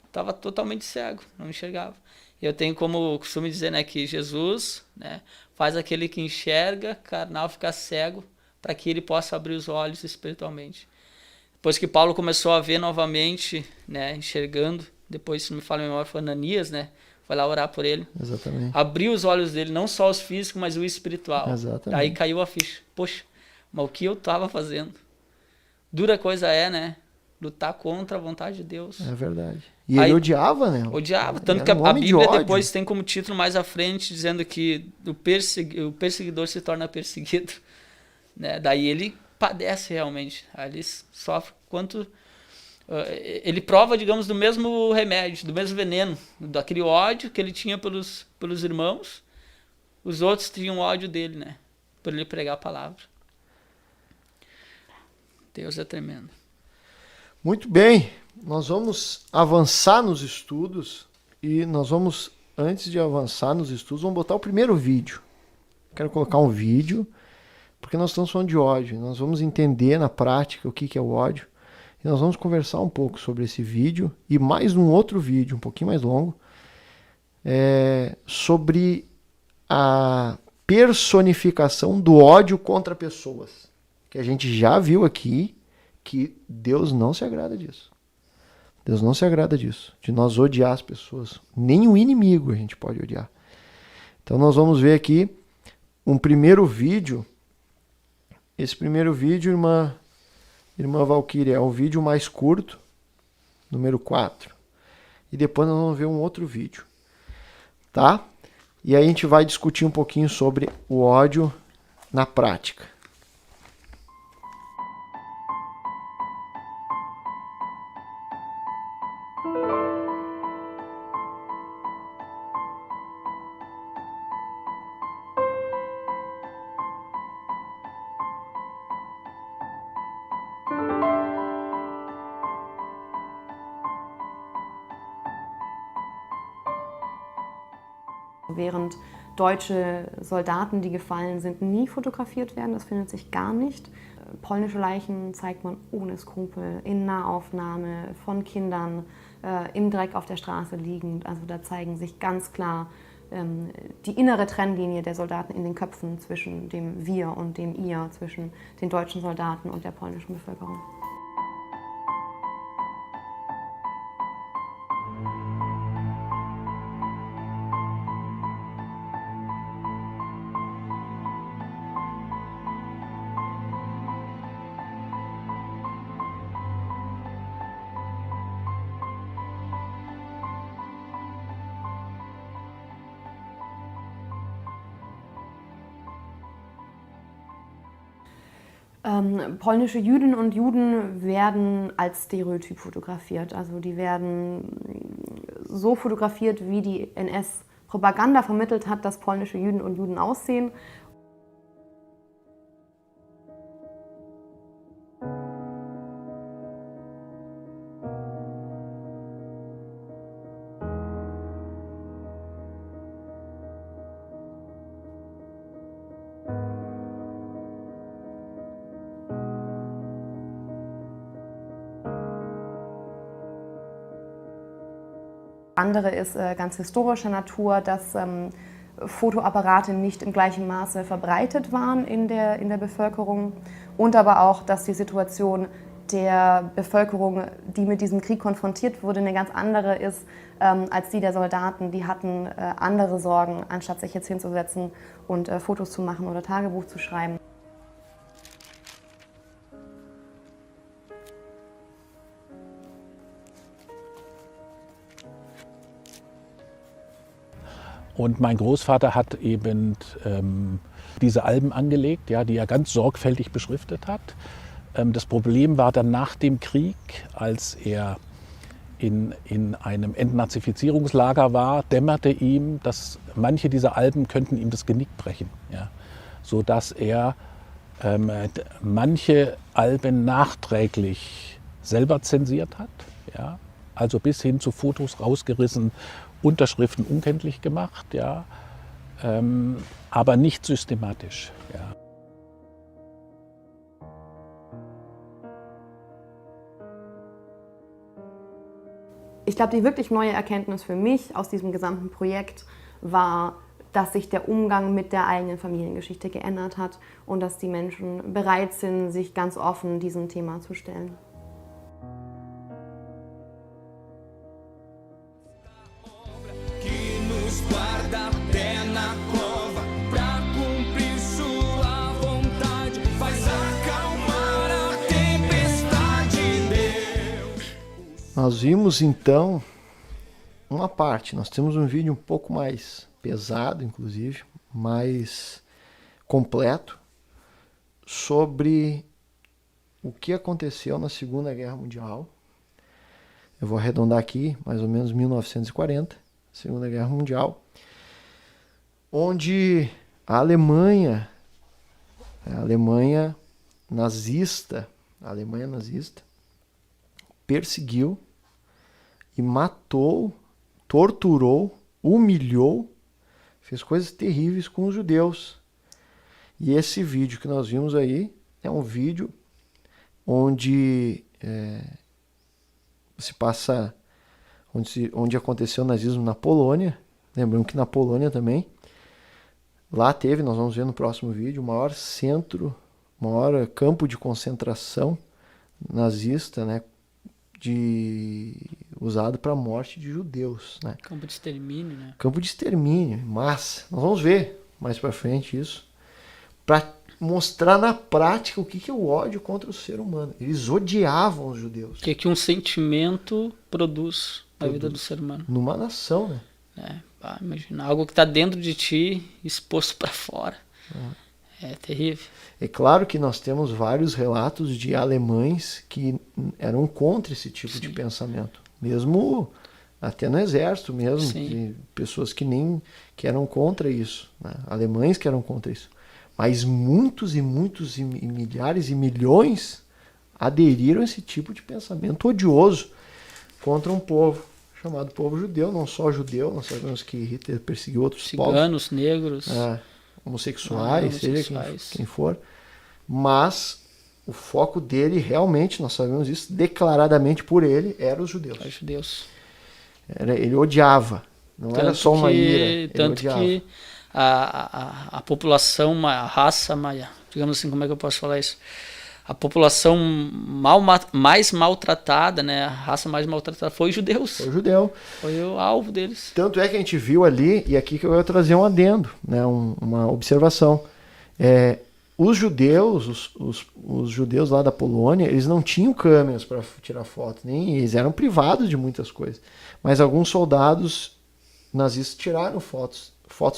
estava totalmente cego, não enxergava. E eu tenho como costume dizer, né, que Jesus, né, faz aquele que enxerga carnal ficar cego para que ele possa abrir os olhos espiritualmente. Depois que Paulo começou a ver novamente, né, enxergando, depois, se não me falha a memória, foi Ananias, né, foi lá orar por ele. Exatamente. Abriu os olhos dele, não só os físicos, mas o espiritual. Exatamente. Aí caiu a ficha. Poxa, mas o que eu estava fazendo? Dura coisa é, né? Lutar contra a vontade de Deus. É verdade. E ele odiava, né? Odiava. Tanto que a Bíblia depois tem como título mais à frente, dizendo que o perseguidor se torna perseguido. Né? Daí ele padece realmente. Aí ele sofre quanto... ele prova, digamos, do mesmo remédio, do mesmo veneno, daquele ódio que ele tinha pelos irmãos. Os outros tinham ódio dele, né? Por ele pregar a palavra. Deus é tremendo. Muito bem, nós vamos avançar nos estudos e nós vamos, antes de avançar nos estudos, vamos botar o primeiro vídeo. Quero colocar um vídeo porque nós estamos falando de ódio. Nós vamos entender na prática o que é o ódio. E nós vamos conversar um pouco sobre esse vídeo e mais um outro vídeo, um pouquinho mais longo, sobre a personificação do ódio contra pessoas. Que a gente já viu aqui que Deus não se agrada disso. Deus não se agrada disso, de nós odiar as pessoas. Nem o inimigo a gente pode odiar. Então nós vamos ver aqui um primeiro vídeo. Esse primeiro vídeo, irmã Valquíria, é o vídeo mais curto, número 4. E depois nós vamos ver um outro vídeo. Tá? E aí a gente vai discutir um pouquinho sobre o ódio na prática. Während deutsche Soldaten, die gefallen sind, nie fotografiert werden, das findet sich gar nicht. Polnische Leichen zeigt man ohne Skrupel, in Nahaufnahme, von Kindern, im Dreck auf der Straße liegend. Also da zeigen sich ganz klar die innere Trennlinie der Soldaten in den Köpfen zwischen dem Wir und dem Ihr, zwischen den deutschen Soldaten und der polnischen Bevölkerung. Polnische Jüdinnen und Juden werden als Stereotyp fotografiert. Also die werden so fotografiert, wie die NS-Propaganda vermittelt hat, dass polnische Jüdinnen und Juden aussehen. Andere ist ganz historischer Natur, dass Fotoapparate nicht im gleichen Maße verbreitet waren in der Bevölkerung und aber auch, dass die Situation der Bevölkerung, die mit diesem Krieg konfrontiert wurde, eine ganz andere ist als die der Soldaten. Die hatten andere Sorgen, anstatt sich jetzt hinzusetzen und Fotos zu machen oder Tagebuch zu schreiben. Und mein Großvater hat eben diese Alben angelegt, ja, die er ganz sorgfältig beschriftet hat. Das Problem war dann nach dem Krieg, als er in einem Entnazifizierungslager war, dämmerte ihm, dass manche dieser Alben könnten ihm das Genick brechen. Ja, sodass er manche Alben nachträglich selber zensiert hat, ja, also bis hin zu Fotos rausgerissen, Unterschriften unkenntlich gemacht, ja, aber nicht systematisch. Ja. Ich glaube, die wirklich neue Erkenntnis für mich aus diesem gesamten Projekt war, dass sich der Umgang mit der eigenen Familiengeschichte geändert hat und dass die Menschen bereit sind, sich ganz offen diesem Thema zu stellen. Nós vimos então uma parte, nós temos um vídeo um pouco mais pesado, inclusive, mais completo, sobre o que aconteceu na Segunda Guerra Mundial. Eu vou arredondar aqui, mais ou menos 1940, Segunda Guerra Mundial, onde a Alemanha nazista, perseguiu e matou, torturou, humilhou, fez coisas terríveis com os judeus. E esse vídeo que nós vimos aí é um vídeo onde se passa, onde aconteceu o nazismo na Polônia. Lembrando que na Polônia também, lá teve, nós vamos ver no próximo vídeo, o maior campo de concentração nazista, né, usado para a morte de judeus, né? Campo de extermínio, né? Campo de extermínio, massa. Nós vamos ver mais para frente isso, para mostrar na prática o que é o ódio contra o ser humano. Eles odiavam os judeus. O que um sentimento produz na vida do ser humano. Numa nação, né? Imagina, algo que está dentro de ti exposto para fora. É terrível. É claro que nós temos vários relatos de alemães que eram contra esse tipo de pensamento. Mesmo até no exército mesmo, de pessoas que eram contra isso, né? Alemães que eram contra isso. Mas muitos e milhares e milhões aderiram a esse tipo de pensamento odioso contra um povo chamado povo judeu, não só judeu, nós sabemos que Hitler perseguiu outros povos. Ciganos, negros, homossexuais, seja quem for. Mas o foco dele, realmente, nós sabemos isso, declaradamente por ele, era os judeus. Os judeus. Ele odiava, não era só uma ira. Tanto que a população, a raça, digamos assim, como é que eu posso falar isso? A população mais maltratada, né? A raça mais maltratada foi os judeus. Foi o judeu. Foi o alvo deles. Tanto é que a gente viu ali, e aqui que eu ia trazer um adendo, né? Uma observação. Os judeus, os judeus lá da Polônia, eles não tinham câmeras para tirar foto, nem eles eram privados de muitas coisas. Mas alguns soldados nazistas tiraram fotos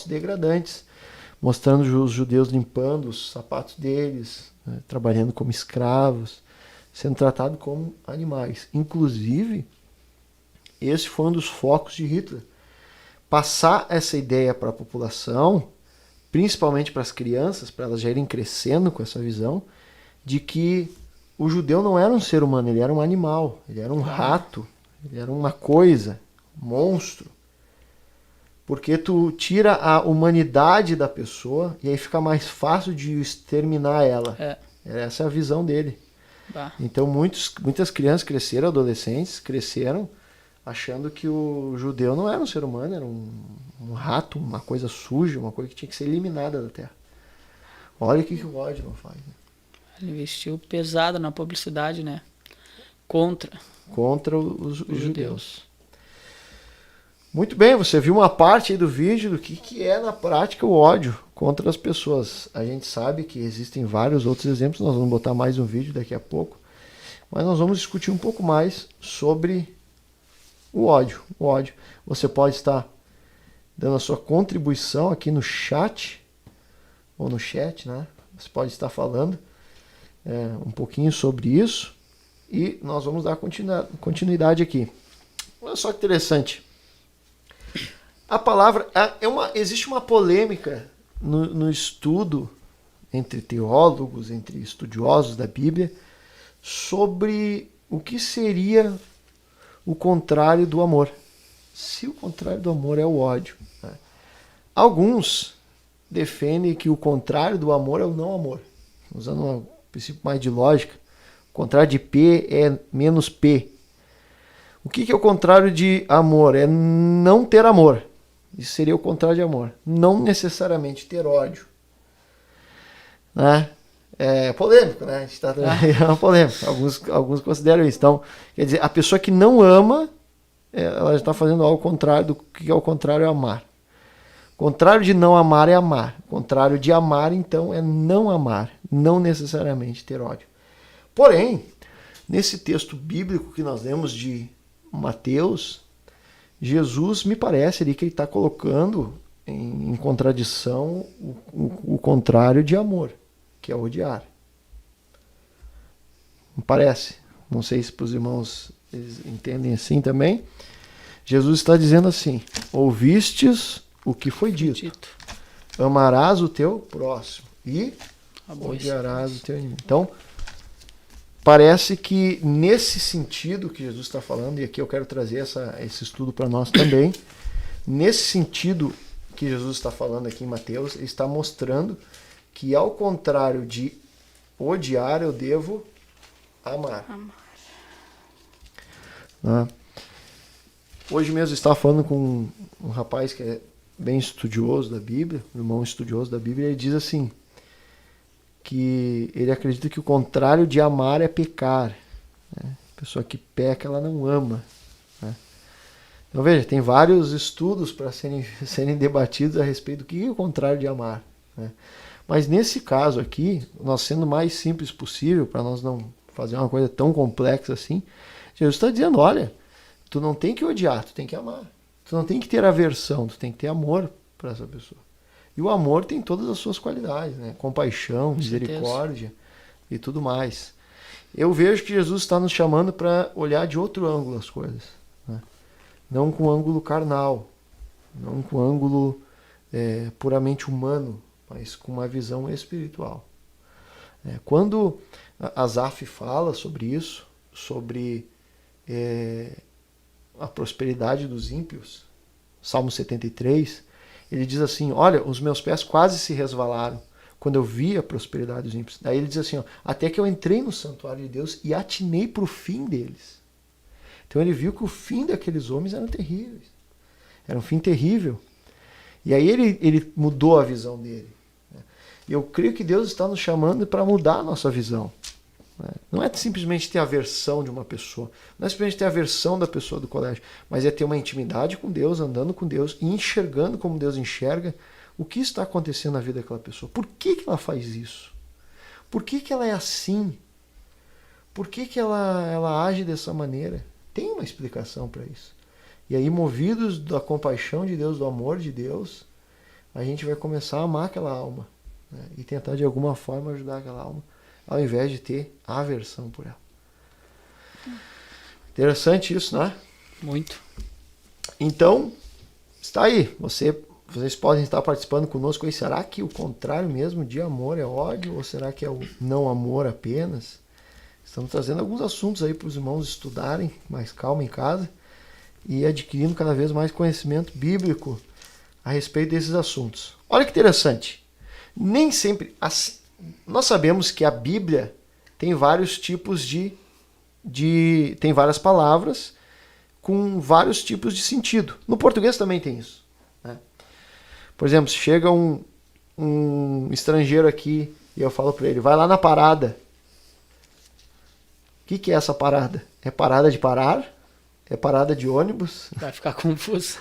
degradantes, mostrando os judeus limpando os sapatos deles, né, trabalhando como escravos, sendo tratados como animais. Inclusive, esse foi um dos focos de Hitler. Passar essa ideia para a população, principalmente para as crianças, para elas já irem crescendo com essa visão, de que o judeu não era um ser humano, ele era um animal, ele era um rato, ele era uma coisa, um monstro. Porque tu tira a humanidade da pessoa e aí fica mais fácil de exterminar ela. Essa é a visão dele. Então muitas crianças cresceram, adolescentes cresceram achando que o judeu não era um ser humano, era um rato, uma coisa suja, uma coisa que tinha que ser eliminada da terra. Olha o que o ódio não faz. Né? Ele investiu pesado na publicidade, né? Contra os judeus. Muito bem, você viu uma parte aí do vídeo do que é na prática o ódio contra as pessoas. A gente sabe que existem vários outros exemplos, nós vamos botar mais um vídeo daqui a pouco, mas nós vamos discutir um pouco mais sobre o ódio. Você pode estar dando a sua contribuição aqui no chat, ou no chat, né? Você pode estar falando um pouquinho sobre isso, e nós vamos dar continuidade aqui. Olha só que interessante. A palavra existe uma polêmica no estudo entre teólogos, entre estudiosos da Bíblia, sobre o que seria o contrário do amor. Se o contrário do amor é o ódio. Né? Alguns defendem que o contrário do amor é o não amor. Usando um princípio mais de lógica, o contrário de P é menos P. O que é o contrário de amor? É não ter amor. Isso seria o contrário de amor. Não necessariamente ter ódio. Né? É polêmico, né? É uma polêmica. Alguns consideram isso. Então, quer dizer, a pessoa que não ama, ela está fazendo algo contrário do que é o contrário é amar. O contrário de não amar é amar. O contrário de amar, então, é não amar. Não necessariamente ter ódio. Porém, nesse texto bíblico que nós lemos de Mateus, Jesus, me parece ali que ele está colocando em contradição o contrário de amor, que é odiar. Me parece. Não sei se para os irmãos eles entendem assim também. Jesus está dizendo assim: ouvistes o que foi dito. Amarás o teu próximo e odiarás o teu inimigo. Então, parece que nesse sentido que Jesus está falando, e aqui eu quero trazer esse estudo para nós também, nesse sentido que Jesus está falando aqui em Mateus, ele está mostrando que ao contrário de odiar, eu devo amar. Né? Hoje mesmo eu estava falando com um rapaz que é bem estudioso da Bíblia, um irmão estudioso da Bíblia, e ele diz assim, que ele acredita que o contrário de amar é pecar. Né? A pessoa que peca, ela não ama. Né? Então veja, tem vários estudos para serem debatidos a respeito do que é o contrário de amar. Né? Mas nesse caso aqui, nós sendo o mais simples possível, para nós não fazer uma coisa tão complexa assim, Jesus está dizendo, olha, tu não tem que odiar, tu tem que amar. Tu não tem que ter aversão, tu tem que ter amor para essa pessoa. E o amor tem todas as suas qualidades, né? Compaixão, misericórdia e tudo mais. Eu vejo que Jesus está nos chamando para olhar de outro ângulo as coisas. Né? Não com ângulo carnal, não com ângulo puramente humano, mas com uma visão espiritual. Quando Asaf fala sobre isso, sobre a prosperidade dos ímpios, Salmo 73, ele diz assim, olha, os meus pés quase se resvalaram quando eu vi a prosperidade dos ímpios. Daí ele diz assim, ó, até que eu entrei no santuário de Deus e atinei para o fim deles. Então ele viu que o fim daqueles homens era terrível. Era um fim terrível. E aí ele mudou a visão dele. E eu creio que Deus está nos chamando para mudar a nossa visão. Não é simplesmente ter aversão de uma pessoa, não é simplesmente ter aversão da pessoa do colégio, mas é ter uma intimidade com Deus, andando com Deus e enxergando como Deus enxerga o que está acontecendo na vida daquela pessoa. Por que ela faz isso? Por que ela é assim? Por que ela age dessa maneira? Tem uma explicação para isso. E aí, movidos da compaixão de Deus, do amor de Deus, a gente vai começar a amar aquela alma, né? E tentar de alguma forma ajudar aquela alma, ao invés de ter aversão por ela. Interessante isso, né? Muito. Então, está aí. Vocês podem estar participando conosco aí. Será que o contrário mesmo de amor é ódio? Ou será que é o não amor apenas? Estamos trazendo alguns assuntos aí para os irmãos estudarem mais calma em casa e adquirindo cada vez mais conhecimento bíblico a respeito desses assuntos. Olha que interessante. Nem sempre... Nós sabemos que a Bíblia tem vários tipos tem várias palavras com vários tipos de sentido. No português também tem isso. Né? Por exemplo, se chega um estrangeiro aqui e eu falo para ele, vai lá na parada. O que é essa parada? É parada de parar? É parada de ônibus? Vai ficar confuso.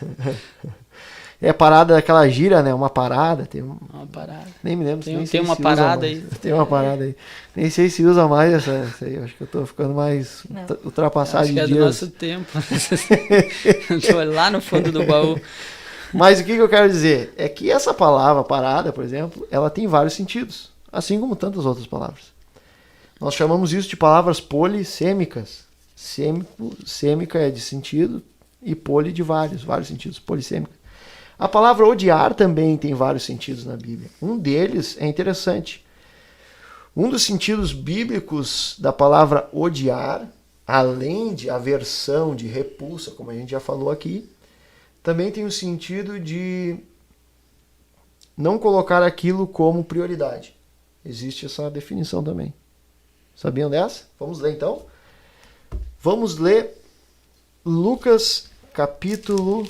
É parada daquela gira, né? Uma parada. Uma parada. Nem me lembro. Tem uma parada aí. Tem uma parada aí. Nem sei se usa mais essa aí. Acho que eu tô ficando mais ultrapassado de dias. Acho que é do nosso tempo. Tô lá no fundo do baú. Mas o que eu quero dizer? É que essa palavra parada, por exemplo, ela tem vários sentidos. Assim como tantas outras palavras. Nós chamamos isso de palavras polissêmicas. Sêmica é de sentido e poli de vários sentidos. Polissêmica. A palavra odiar também tem vários sentidos na Bíblia. Um deles é interessante. Um dos sentidos bíblicos da palavra odiar, além de aversão, de repulsa, como a gente já falou aqui, também tem o sentido de não colocar aquilo como prioridade. Existe essa definição também. Sabiam dessa? Vamos ler então? Vamos ler Lucas capítulo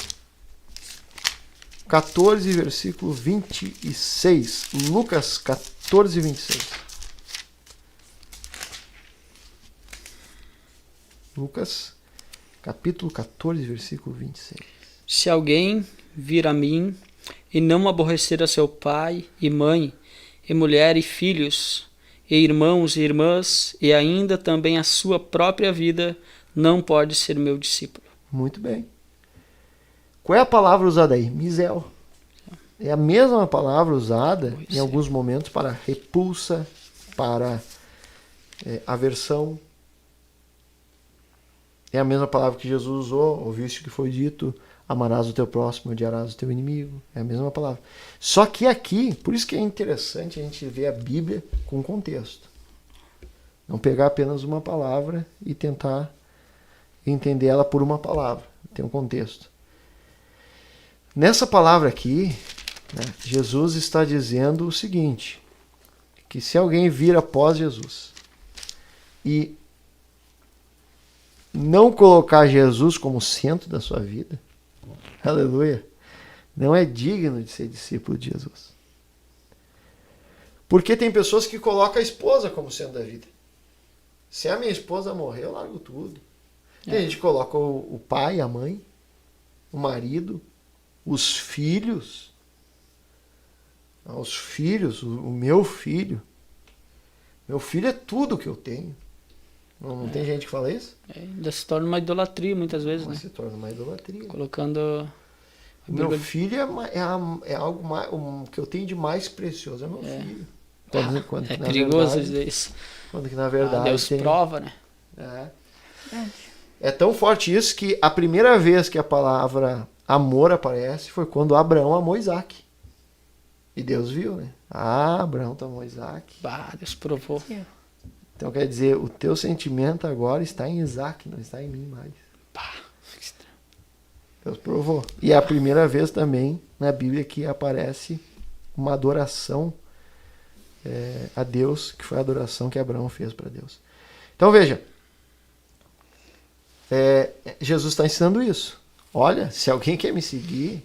14, versículo 26. Lucas 14, 26. Lucas, capítulo 14, versículo 26. Se alguém vir a mim e não aborrecer a seu pai e mãe, e mulher e filhos, e irmãos e irmãs, e ainda também a sua própria vida, não pode ser meu discípulo. Muito bem. Qual é a palavra usada aí? Misel. É a mesma palavra usada em alguns momentos para repulsa, para aversão. É a mesma palavra que Jesus usou, ouviste o que foi dito, amarás o teu próximo, odiarás o teu inimigo. É a mesma palavra. Só que aqui, por isso que é interessante a gente ver a Bíblia com contexto. Não pegar apenas uma palavra e tentar entender ela por uma palavra. Tem um contexto. Nessa palavra aqui, né, Jesus está dizendo o seguinte, que se alguém vir após Jesus e não colocar Jesus como centro da sua vida, aleluia, não é digno de ser discípulo de Jesus. Porque tem pessoas que colocam a esposa como centro da vida. Se a minha esposa morrer, eu largo tudo. Tem gente que coloca o pai, a mãe, o marido, os filhos. Os filhos, o meu filho. Meu filho é tudo que eu tenho. Não tem gente que fala isso? Ainda se torna uma idolatria muitas vezes, né? Se torna uma idolatria. Colocando... Meu filho é algo mais, que eu tenho de mais precioso, é meu filho. Quando é que, perigoso verdade, dizer isso. Quando que na verdade Deus prova, né? É tão forte isso que a primeira vez que a palavra amor aparece foi quando Abraão amou Isaac. E Deus viu, né? Abraão amou Isaac. Deus provou. Então quer dizer, o teu sentimento agora está em Isaac, não está em mim mais. Deus provou. E é a primeira vez também na Bíblia que aparece uma adoração a Deus, que foi a adoração que Abraão fez para Deus. Então veja, Jesus está ensinando isso. Olha, se alguém quer me seguir,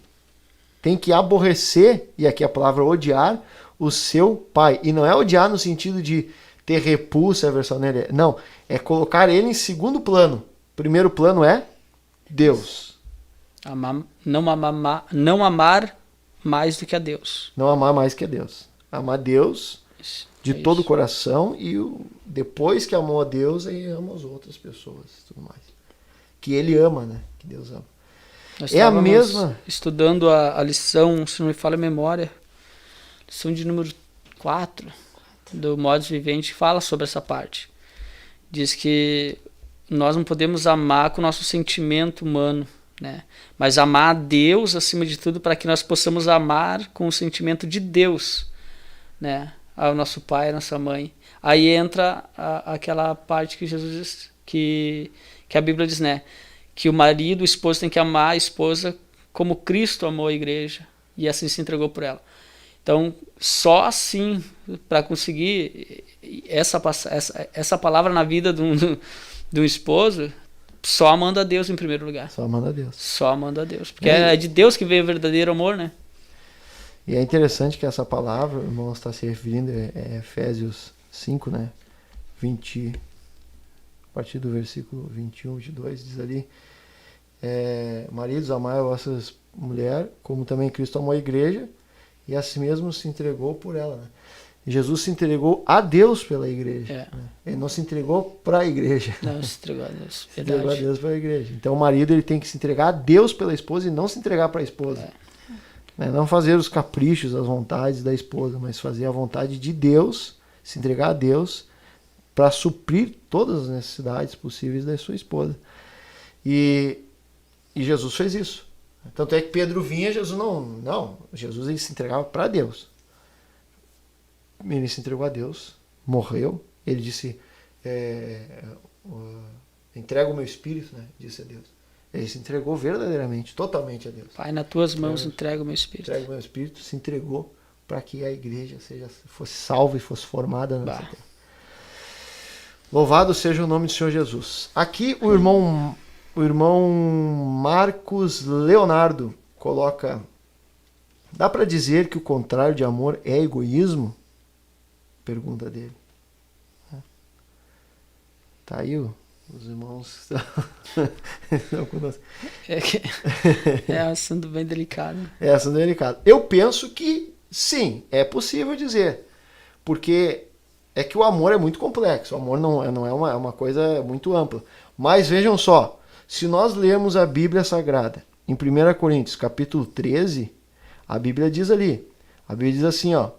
tem que aborrecer, e aqui a palavra odiar, o seu pai. E não é odiar no sentido de ter repulsa, aversão nele. Não, é colocar ele em segundo plano. Primeiro plano é Deus. Não amar mais do que a Deus. Não amar mais que a Deus. Amar Deus de todo o coração e depois que amou a Deus, aí ama as outras pessoas e tudo mais. Que ele ama, né? Que Deus ama. Nós é a mesma... estudando a lição, se não me falha a memória, lição de número 4 do Modus Vivendi, fala sobre essa parte. Diz que nós não podemos amar com o nosso sentimento humano, né? Mas amar a Deus acima de tudo, para que nós possamos amar com o sentimento de Deus, né? Ao nosso pai, a nossa mãe. Aí entra aquela parte que Jesus diz, que a Bíblia diz, né? Que o marido, o esposo, tem que amar a esposa como Cristo amou a igreja e assim se entregou por ela. Então, só assim, para conseguir essa palavra na vida de um esposo, só amando a Deus em primeiro lugar. Só amando a Deus. Só amando a Deus. Porque é de Deus que veio o verdadeiro amor, né? E é interessante que essa palavra, o irmão está se referindo, é Efésios 5, né? 20, a partir do versículo 21, 22, diz ali: maridos, amai a vossas mulheres, como também Cristo amou a igreja, e a si mesmo se entregou por ela, né? Jesus se entregou a Deus pela igreja. Né? Ele não se entregou para a igreja. Não, se entregou a Deus. Se entregou a Deus pela igreja. Então o marido ele tem que se entregar a Deus pela esposa e não se entregar para a esposa. Né? Não fazer os caprichos, as vontades da esposa, mas fazer a vontade de Deus, se entregar a Deus para suprir todas as necessidades possíveis da sua esposa. E Jesus fez isso. Tanto é que Pedro vinha, Jesus não. Jesus ele se entregava para Deus. Ele se entregou a Deus, morreu. Ele disse, entrega o meu espírito, né? Disse a Deus. Ele se entregou verdadeiramente, totalmente a Deus. Pai, nas tuas mãos entrega o meu espírito. Entrega o meu espírito, se entregou para que a igreja fosse salva e fosse formada nessa terra. Louvado seja o nome do Senhor Jesus. Aqui o irmão Marcos Leonardo coloca: dá para dizer que o contrário de amor é egoísmo? Pergunta dele. Tá aí os irmãos estão conosco. É um assunto bem delicado. É um assunto delicado. Eu penso que sim, é possível dizer. Porque é que o amor é muito complexo. O amor não é uma coisa muito ampla. Mas vejam só, se nós lermos a Bíblia Sagrada, em 1 Coríntios, capítulo 13, a Bíblia diz ali, a Bíblia diz assim, ó: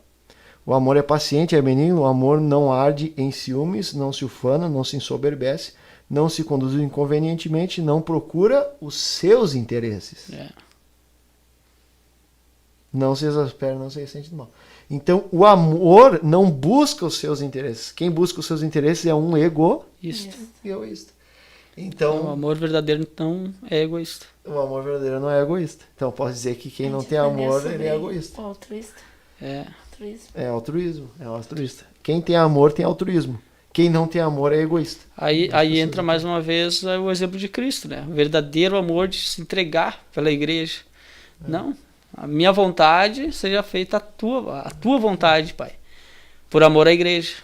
o amor é paciente, é benigno, o amor não arde em ciúmes, não se ufana, não se ensoberbece, não se conduz inconvenientemente, não procura os seus interesses. Não se exaspera, não se ressente do mal. Então, o amor não busca os seus interesses. Quem busca os seus interesses é um egoísta. Então, o amor verdadeiro então é egoísta. O amor verdadeiro não é egoísta. Então, posso dizer que quem não tem amor, ele é egoísta. Altruísta. altruísmo. É altruísmo, é altruísta. Quem tem amor tem altruísmo. Quem não tem amor é egoísta. Aí entra mais uma vez o exemplo de Cristo, né? O verdadeiro amor de se entregar pela igreja. Não, a minha vontade seja feita a tua vontade, Pai, por amor à igreja.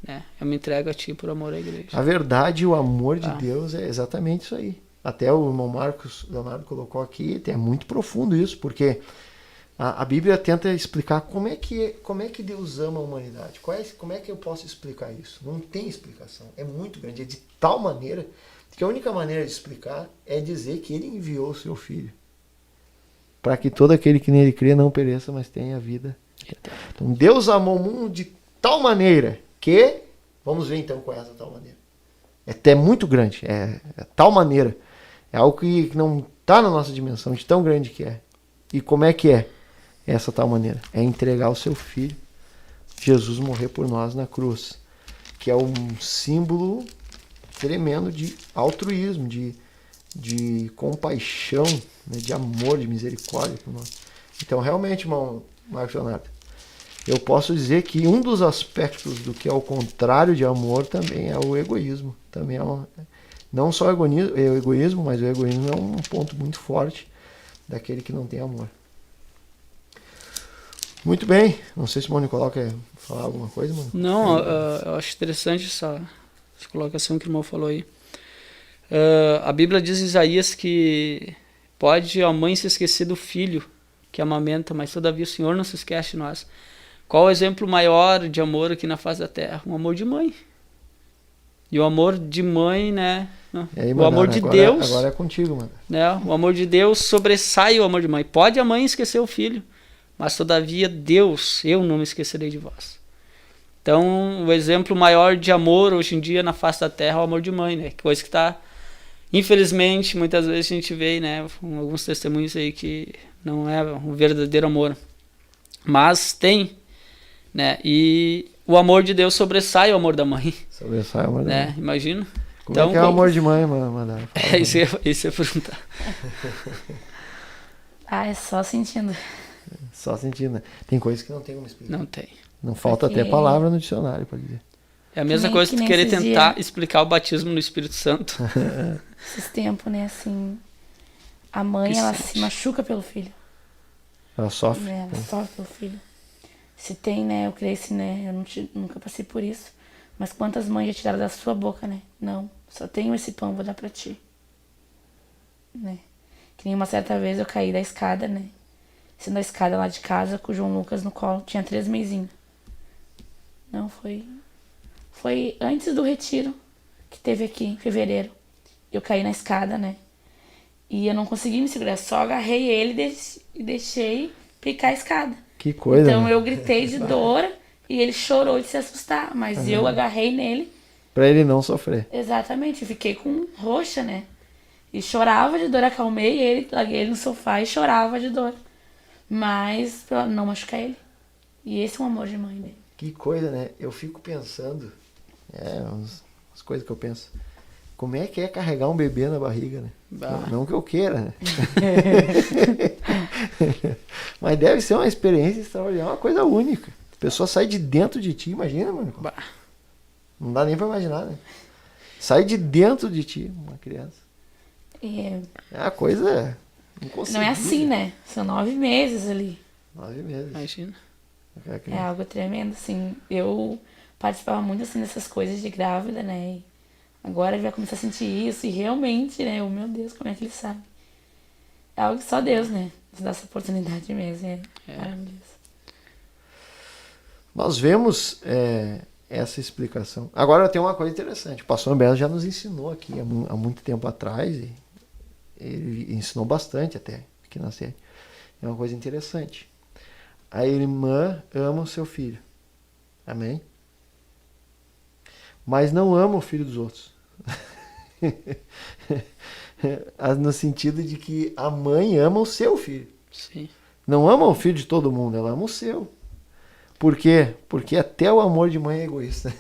Né? Eu me entrego a Ti por amor à igreja. A verdade e o amor de Deus é exatamente isso aí. Até o irmão Marcos Leonardo colocou aqui, é muito profundo isso, porque a Bíblia tenta explicar como é que Deus ama a humanidade. Como é que eu posso explicar isso? Não tem explicação. É muito grande. É de tal maneira que a única maneira de explicar é dizer que Ele enviou o seu Filho para que todo aquele que nele crê não pereça, mas tenha vida. Então Deus amou o mundo de tal maneira que... Vamos ver então qual é essa tal maneira. É até muito grande. É tal maneira. É algo que não está na nossa dimensão, de tão grande que é. E como é que é essa tal maneira? É entregar o seu Filho, Jesus, morrer por nós na cruz. Que é um símbolo tremendo de altruísmo, de compaixão, né, de amor, de misericórdia por nós. Então, realmente, irmão Marcos Leonardo, eu posso dizer que um dos aspectos do que é o contrário de amor também é o egoísmo. Também é não só o egoísmo, mas o egoísmo é um ponto muito forte daquele que não tem amor. Muito bem. Não sei se o Nicolau quer falar alguma coisa, mano. Não, eu acho interessante essa colocação que o irmão falou aí. A Bíblia diz em Isaías que pode a mãe se esquecer do filho que amamenta, mas todavia o Senhor não se esquece de nós. Qual o exemplo maior de amor aqui na face da terra? Um amor de mãe. E o amor de mãe, né? Aí, o amor de Deus. Agora é contigo, mano. Né? O amor de Deus sobressai o amor de mãe. Pode a mãe esquecer o filho, mas todavia Deus, eu não me esquecerei de vós. Então, o exemplo maior de amor hoje em dia na face da terra é o amor de mãe, né? Coisa que está, infelizmente, muitas vezes a gente vê, né? Alguns testemunhos aí que não é um verdadeiro amor. Mas tem, né? E o amor de Deus sobressai o amor da mãe. Sobressai o amor da mãe. Imagina. Como então, é que é o amor de mãe, mano? Isso é perguntar. É só sentindo. Só sentindo, né? Tem coisas que não tem como explicar. Não tem. Não falta até palavra no dicionário para dizer. É a mesma coisa que tu querer tentar explicar o batismo no Espírito Santo. Esses tempos, né, assim, a mãe, ela se machuca pelo filho. Ela sofre. Né, ela sofre pelo filho. Se tem, né, eu cresci, né, eu nunca passei por isso. Mas quantas mães já tiraram da sua boca, né? Não, só tenho esse pão, vou dar pra ti. Né? Que nem uma certa vez eu caí da escada, né? Sendo a escada lá de casa com o João Lucas no colo, tinha 3 mesinhos. Não, foi antes do retiro que teve aqui em fevereiro. Eu caí na escada, né? E eu não consegui me segurar, só agarrei ele e deixei picar a escada. Que coisa. Então né? eu gritei de dor e ele chorou de se assustar, mas eu agarrei nele. Pra ele não sofrer. Exatamente, eu fiquei com roxa, né? E chorava de dor, acalmei ele, larguei ele no sofá e chorava de dor. Mas pra não machucar ele. E esse é um amor de mãe dele. Que coisa, né? Eu fico pensando, umas coisas que eu penso. Como é que é carregar um bebê na barriga, né? Não que eu queira, né? Mas deve ser uma experiência extraordinária, uma coisa única. A pessoa sai de dentro de ti, imagina, mano. Não dá nem pra imaginar, né? Sai de dentro de ti, uma criança. É uma coisa não é assim, né? São 9 meses ali. 9 meses. Imagina. É algo tremendo, assim. Eu participava muito, assim, dessas coisas de grávida, né? E agora ele vai começar a sentir isso. E realmente, né? Meu Deus, como é que ele sabe? É algo que só Deus, né? Nos dá essa oportunidade mesmo. É maravilhoso. Nós vemos essa explicação. Agora tem uma coisa interessante. O pastor Humberto já nos ensinou aqui há muito tempo atrás. E ele ensinou bastante até aqui na série. É uma coisa interessante. A irmã ama o seu filho. Amém? Mas não ama o filho dos outros. No sentido de que a mãe ama o seu filho. Sim. Não ama o filho de todo mundo, ela ama o seu. Por quê? Porque até o amor de mãe é egoísta.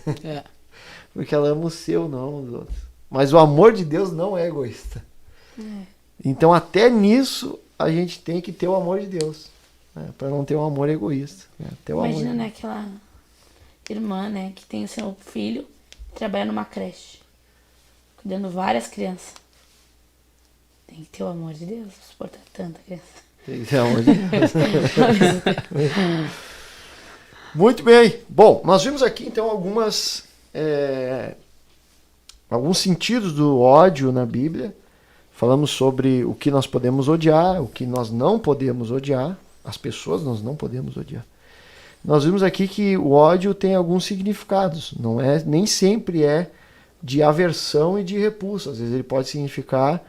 Porque ela ama o seu, não os outros. Mas o amor de Deus não é egoísta. Então até nisso a gente tem que ter o amor de Deus. né? Para não ter um amor egoísta. Né? Ter um Imagina, amor... né, aquela irmã, né, que tem o seu filho, trabalha numa creche, cuidando de várias crianças. Tem que ter o amor de Deus, suportar tanta criança. Tem que ter amor de Deus. Muito bem. Bom, nós vimos aqui então alguns sentidos do ódio na Bíblia. Falamos sobre o que nós podemos odiar, o que nós não podemos odiar. As pessoas nós não podemos odiar. Nós vimos aqui que o ódio tem alguns significados. Nem sempre é de aversão e de repulsa. Às vezes ele pode significar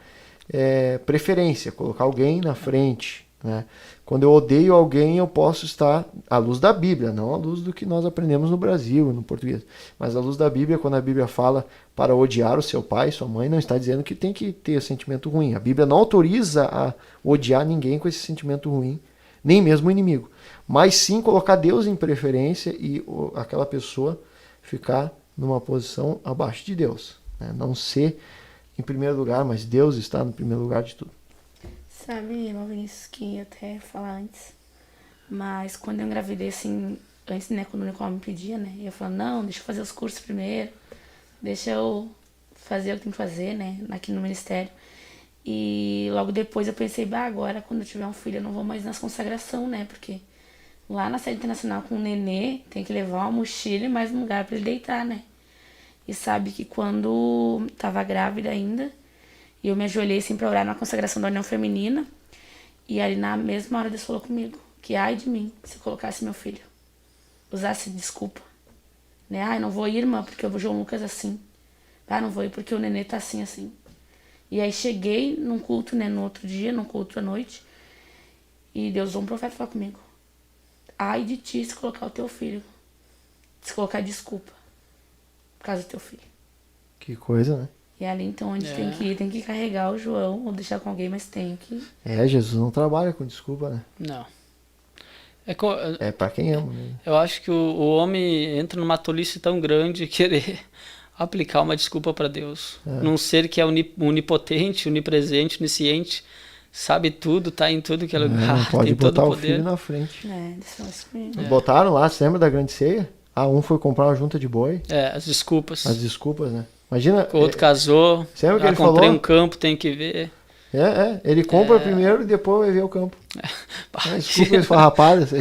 preferência, colocar alguém na frente. Né? Quando eu odeio alguém, eu posso estar à luz da Bíblia, não à luz do que nós aprendemos no Brasil, no português. Mas à luz da Bíblia, quando a Bíblia fala para odiar o seu pai, sua mãe, não está dizendo que tem que ter sentimento ruim. A Bíblia não autoriza a odiar ninguém com esse sentimento ruim, nem mesmo o inimigo. Mas sim colocar Deus em preferência e aquela pessoa ficar numa posição abaixo de Deus. Né? Não ser em primeiro lugar, mas Deus está no primeiro lugar de tudo. Sabe, irmão Vinícius, que ia até falar antes, mas quando eu engravidei, assim, antes, né, quando o Nicole me pedia, né, eu falava, não, deixa eu fazer os cursos primeiro, deixa eu fazer o que tem que fazer, né, aqui no ministério. E logo depois eu pensei, agora quando eu tiver um filho eu não vou mais nas consagração, né, porque lá na sede internacional com o nenê tem que levar uma mochila e mais um lugar para ele deitar, né. E sabe que quando tava grávida ainda, e eu me ajoelhei assim pra orar na consagração da União Feminina. E ali na mesma hora Deus falou comigo que ai de mim se colocasse meu filho. Usasse desculpa. Né? Ai, não vou ir, irmã, porque eu vou João Lucas assim. Ah, não vou ir porque o nenê tá assim, assim. E aí cheguei num culto, né, no outro dia, num culto à noite. E Deus usou um profeta falar comigo. Ai de ti se colocar o teu filho. Se colocar desculpa. Por causa do teu filho. Que coisa, né? E ali então onde tem que carregar o João ou deixar com alguém, mas tem que... Jesus não trabalha com desculpa, né? Não. É pra quem ama, né? Eu acho que o homem entra numa tolice tão grande querer aplicar uma desculpa para Deus. Num ser que é onipotente, onipresente, onisciente, sabe tudo, tá em tudo que é lugar, não pode tem todo botar o o poder. filho na frente. É. Botaram lá, você lembra da grande ceia? Um foi comprar uma junta de boi. As desculpas. As desculpas, né? Imagina. O outro casou, Sabe o que ele comprei falou? um campo, tem que ver. Ele compra primeiro e depois vai ver o campo. Desculpa esfarrapadas.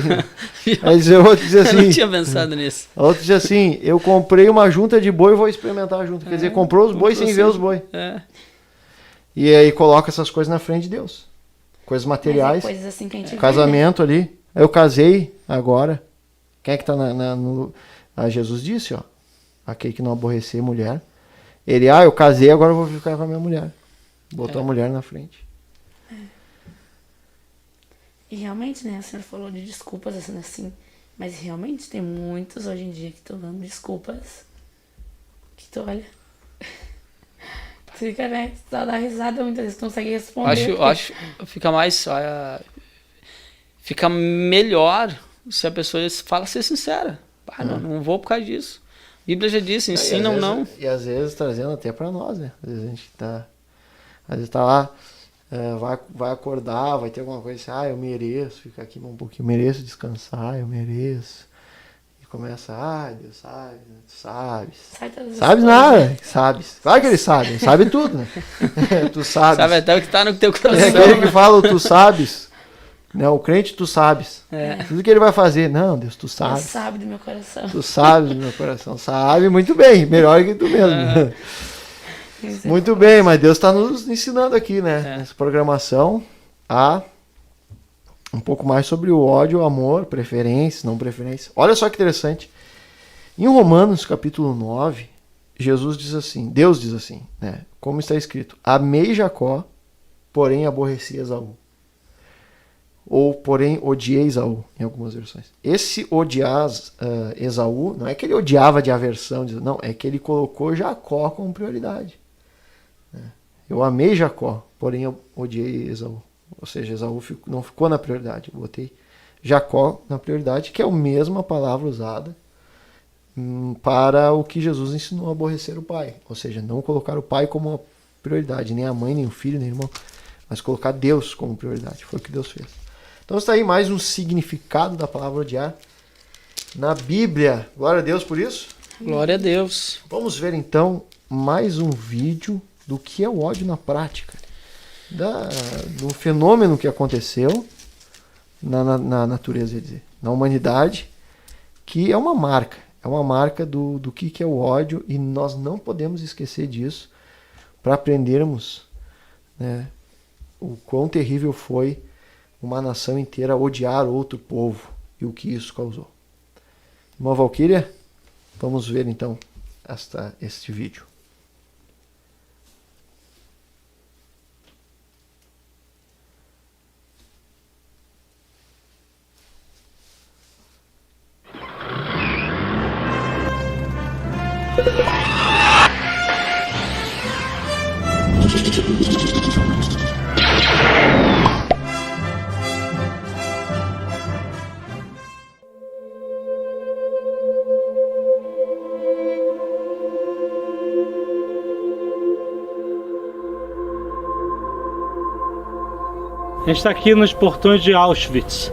Mas eu vou dizer assim. Eu não tinha pensado nisso. A outra diz assim: eu comprei uma junta de boi e vou experimentar a junta. Quer dizer, comprou os bois sem ver os bois. E aí coloca essas coisas na frente de Deus. Coisas materiais. Coisas assim que a gente casamento vê, né? Ali. Eu casei agora. Quem é que tá no. Jesus disse, ó. Aquele que não aborrecer mulher. Ele, eu casei, agora eu vou ficar com a minha mulher. Botou a mulher na frente. E realmente, né, a senhora falou de desculpas assim, mas realmente tem muitos hoje em dia que estão dando desculpas que tu olha, fica, né, só dá risada muitas vezes, consegue responder. Acho fica melhor se a pessoa fala ser sincera. Não vou por causa disso. A Bíblia já disse, ensinam não. E às vezes trazendo até para nós, né? Às vezes a gente tá lá, vai acordar, vai ter alguma coisa assim, eu mereço ficar aqui um pouquinho, eu mereço descansar, eu mereço. E começa, Deus sabe, né? Tu sabes. Sabes nada, sabes. Claro que ele sabe tudo, né? Tu sabes. Sabe até o que tá no teu coração. É aquele que fala, tu sabes. Não, o crente, tu sabes. Tudo que ele vai fazer. Não, Deus, tu sabes. Tu sabe do meu coração. Tu sabes do meu coração. Sabe muito bem. Melhor que tu mesmo. Muito bem, mas Deus está nos ensinando aqui, né? Nessa programação a um pouco mais sobre o ódio, o amor, preferência, não preferência. Olha só que interessante. Em Romanos, capítulo 9, Jesus diz assim, Deus diz assim, né? Como está escrito, amei Jacó, porém aborreci Esaú. Ou, porém, odiei Esaú, em algumas versões. Esse odiar Esaú, não é que ele odiava de aversão, não, é que ele colocou Jacó como prioridade. Eu amei Jacó, porém eu odiei Esaú. Ou seja, Esaú não ficou na prioridade. Eu botei Jacó na prioridade, que é a mesma palavra usada para o que Jesus ensinou a aborrecer o pai. Ou seja, não colocar o pai como uma prioridade, nem a mãe, nem o filho, nem o irmão, mas colocar Deus como prioridade. Foi o que Deus fez. Então está aí mais um significado da palavra odiar na Bíblia. Glória a Deus por isso. Glória a Deus. Vamos ver então mais um vídeo do que é o ódio na prática. Do fenômeno que aconteceu na natureza, quer dizer, na humanidade, que é uma marca do que é o ódio, e nós não podemos esquecer disso para aprendermos, né, o quão terrível foi uma nação inteira odiar outro povo e o que isso causou. Irmã Valquíria, vamos ver então este vídeo. A gente está aqui nos portões de Auschwitz,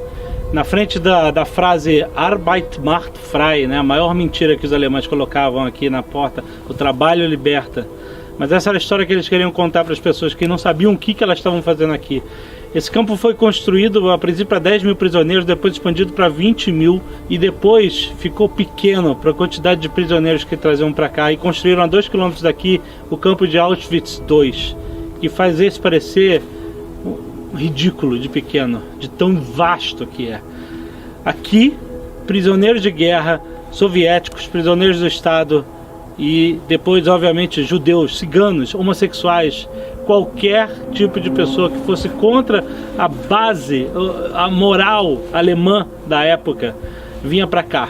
na frente da frase Arbeit macht frei, né? A maior mentira que os alemães colocavam aqui na porta, o trabalho liberta. Mas essa era a história que eles queriam contar para as pessoas que não sabiam o que elas estavam fazendo aqui. Esse campo foi construído a princípio para 10 mil prisioneiros, depois expandido para 20 mil e depois ficou pequeno para a quantidade de prisioneiros que traziam para cá, e construíram a 2 km daqui o campo de Auschwitz II, que faz esse parecer ridículo de pequeno, de tão vasto que é. Aqui, prisioneiros de guerra, soviéticos, prisioneiros do Estado e depois, obviamente, judeus, ciganos, homossexuais, qualquer tipo de pessoa que fosse contra a base, a moral alemã da época, vinha para cá.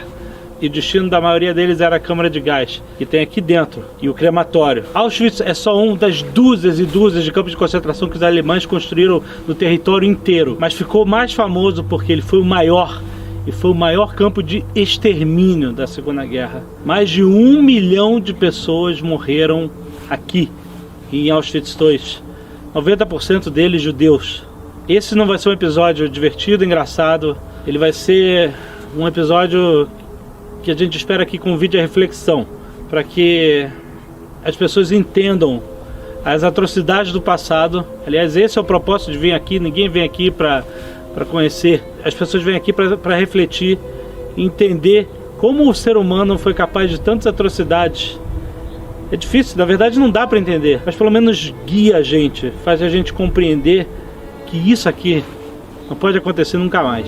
E o destino da maioria deles era a câmara de gás, que tem aqui dentro, e o crematório. Auschwitz é só um das dúzias e dúzias de campos de concentração que os alemães construíram no território inteiro, mas ficou mais famoso porque ele foi o maior, e foi o maior campo de extermínio da Segunda Guerra. Mais de 1 milhão de pessoas morreram aqui, em Auschwitz II. 90% deles judeus. Esse não vai ser um episódio divertido, engraçado, ele vai ser um episódio que a gente espera que convide a reflexão, para que as pessoas entendam as atrocidades do passado. Aliás, esse é o propósito de vir aqui. Ninguém vem aqui para conhecer, as pessoas vêm aqui para refletir, entender como o ser humano foi capaz de tantas atrocidades. É difícil, na verdade não dá para entender, mas pelo menos guia a gente, faz a gente compreender que isso aqui não pode acontecer nunca mais.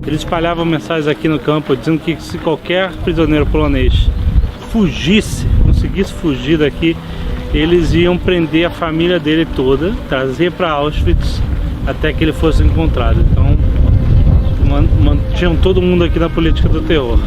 Eles espalhavam mensagens aqui no campo dizendo que se qualquer prisioneiro polonês fugisse, conseguisse fugir daqui, eles iam prender a família dele toda, trazer para Auschwitz até que ele fosse encontrado. Então mantinham todo mundo aqui na política do terror.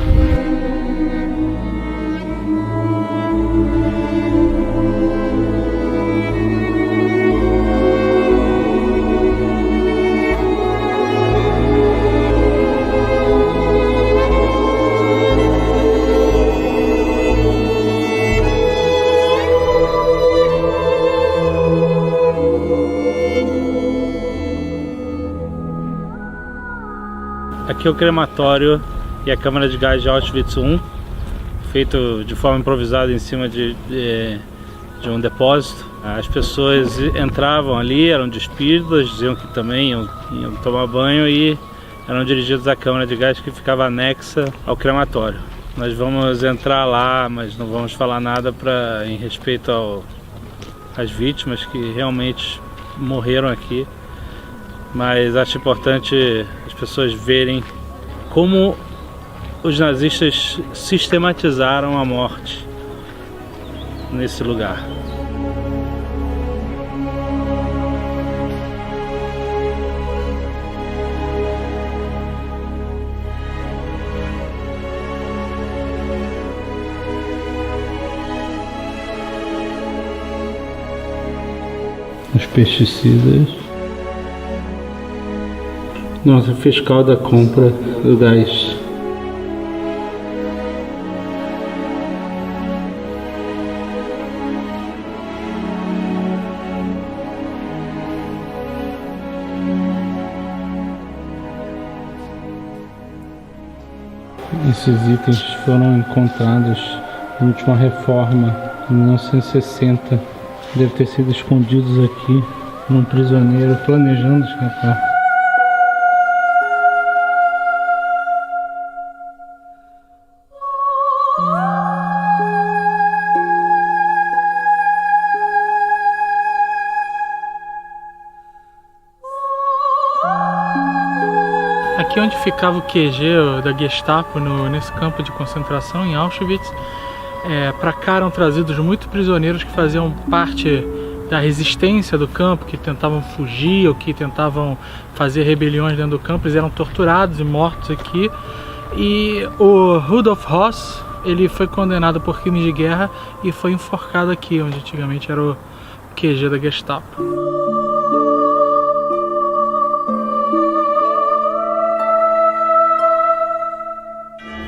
Aqui é o crematório e a câmara de gás de Auschwitz I, feito de forma improvisada em cima de um depósito. As pessoas entravam ali, eram despidas, diziam que também iam tomar banho e eram dirigidos à câmara de gás que ficava anexa ao crematório. Nós vamos entrar lá, mas não vamos falar nada em respeito às vítimas que realmente morreram aqui. Mas acho importante as pessoas verem como os nazistas sistematizaram a morte nesse lugar. os pesticidas. Nossa, fiscal da compra do gás. Esses itens foram encontrados na última reforma, em 1960. Deve ter sido escondidos aqui por um prisioneiro planejando escapar. Aqui onde ficava o QG da Gestapo, nesse campo de concentração em Auschwitz, para cá eram trazidos muitos prisioneiros que faziam parte da resistência do campo, que tentavam fugir ou que tentavam fazer rebeliões dentro do campo. Eles eram torturados e mortos aqui. E o Rudolf Höss, ele foi condenado por crimes de guerra e foi enforcado aqui, onde antigamente era o QG da Gestapo.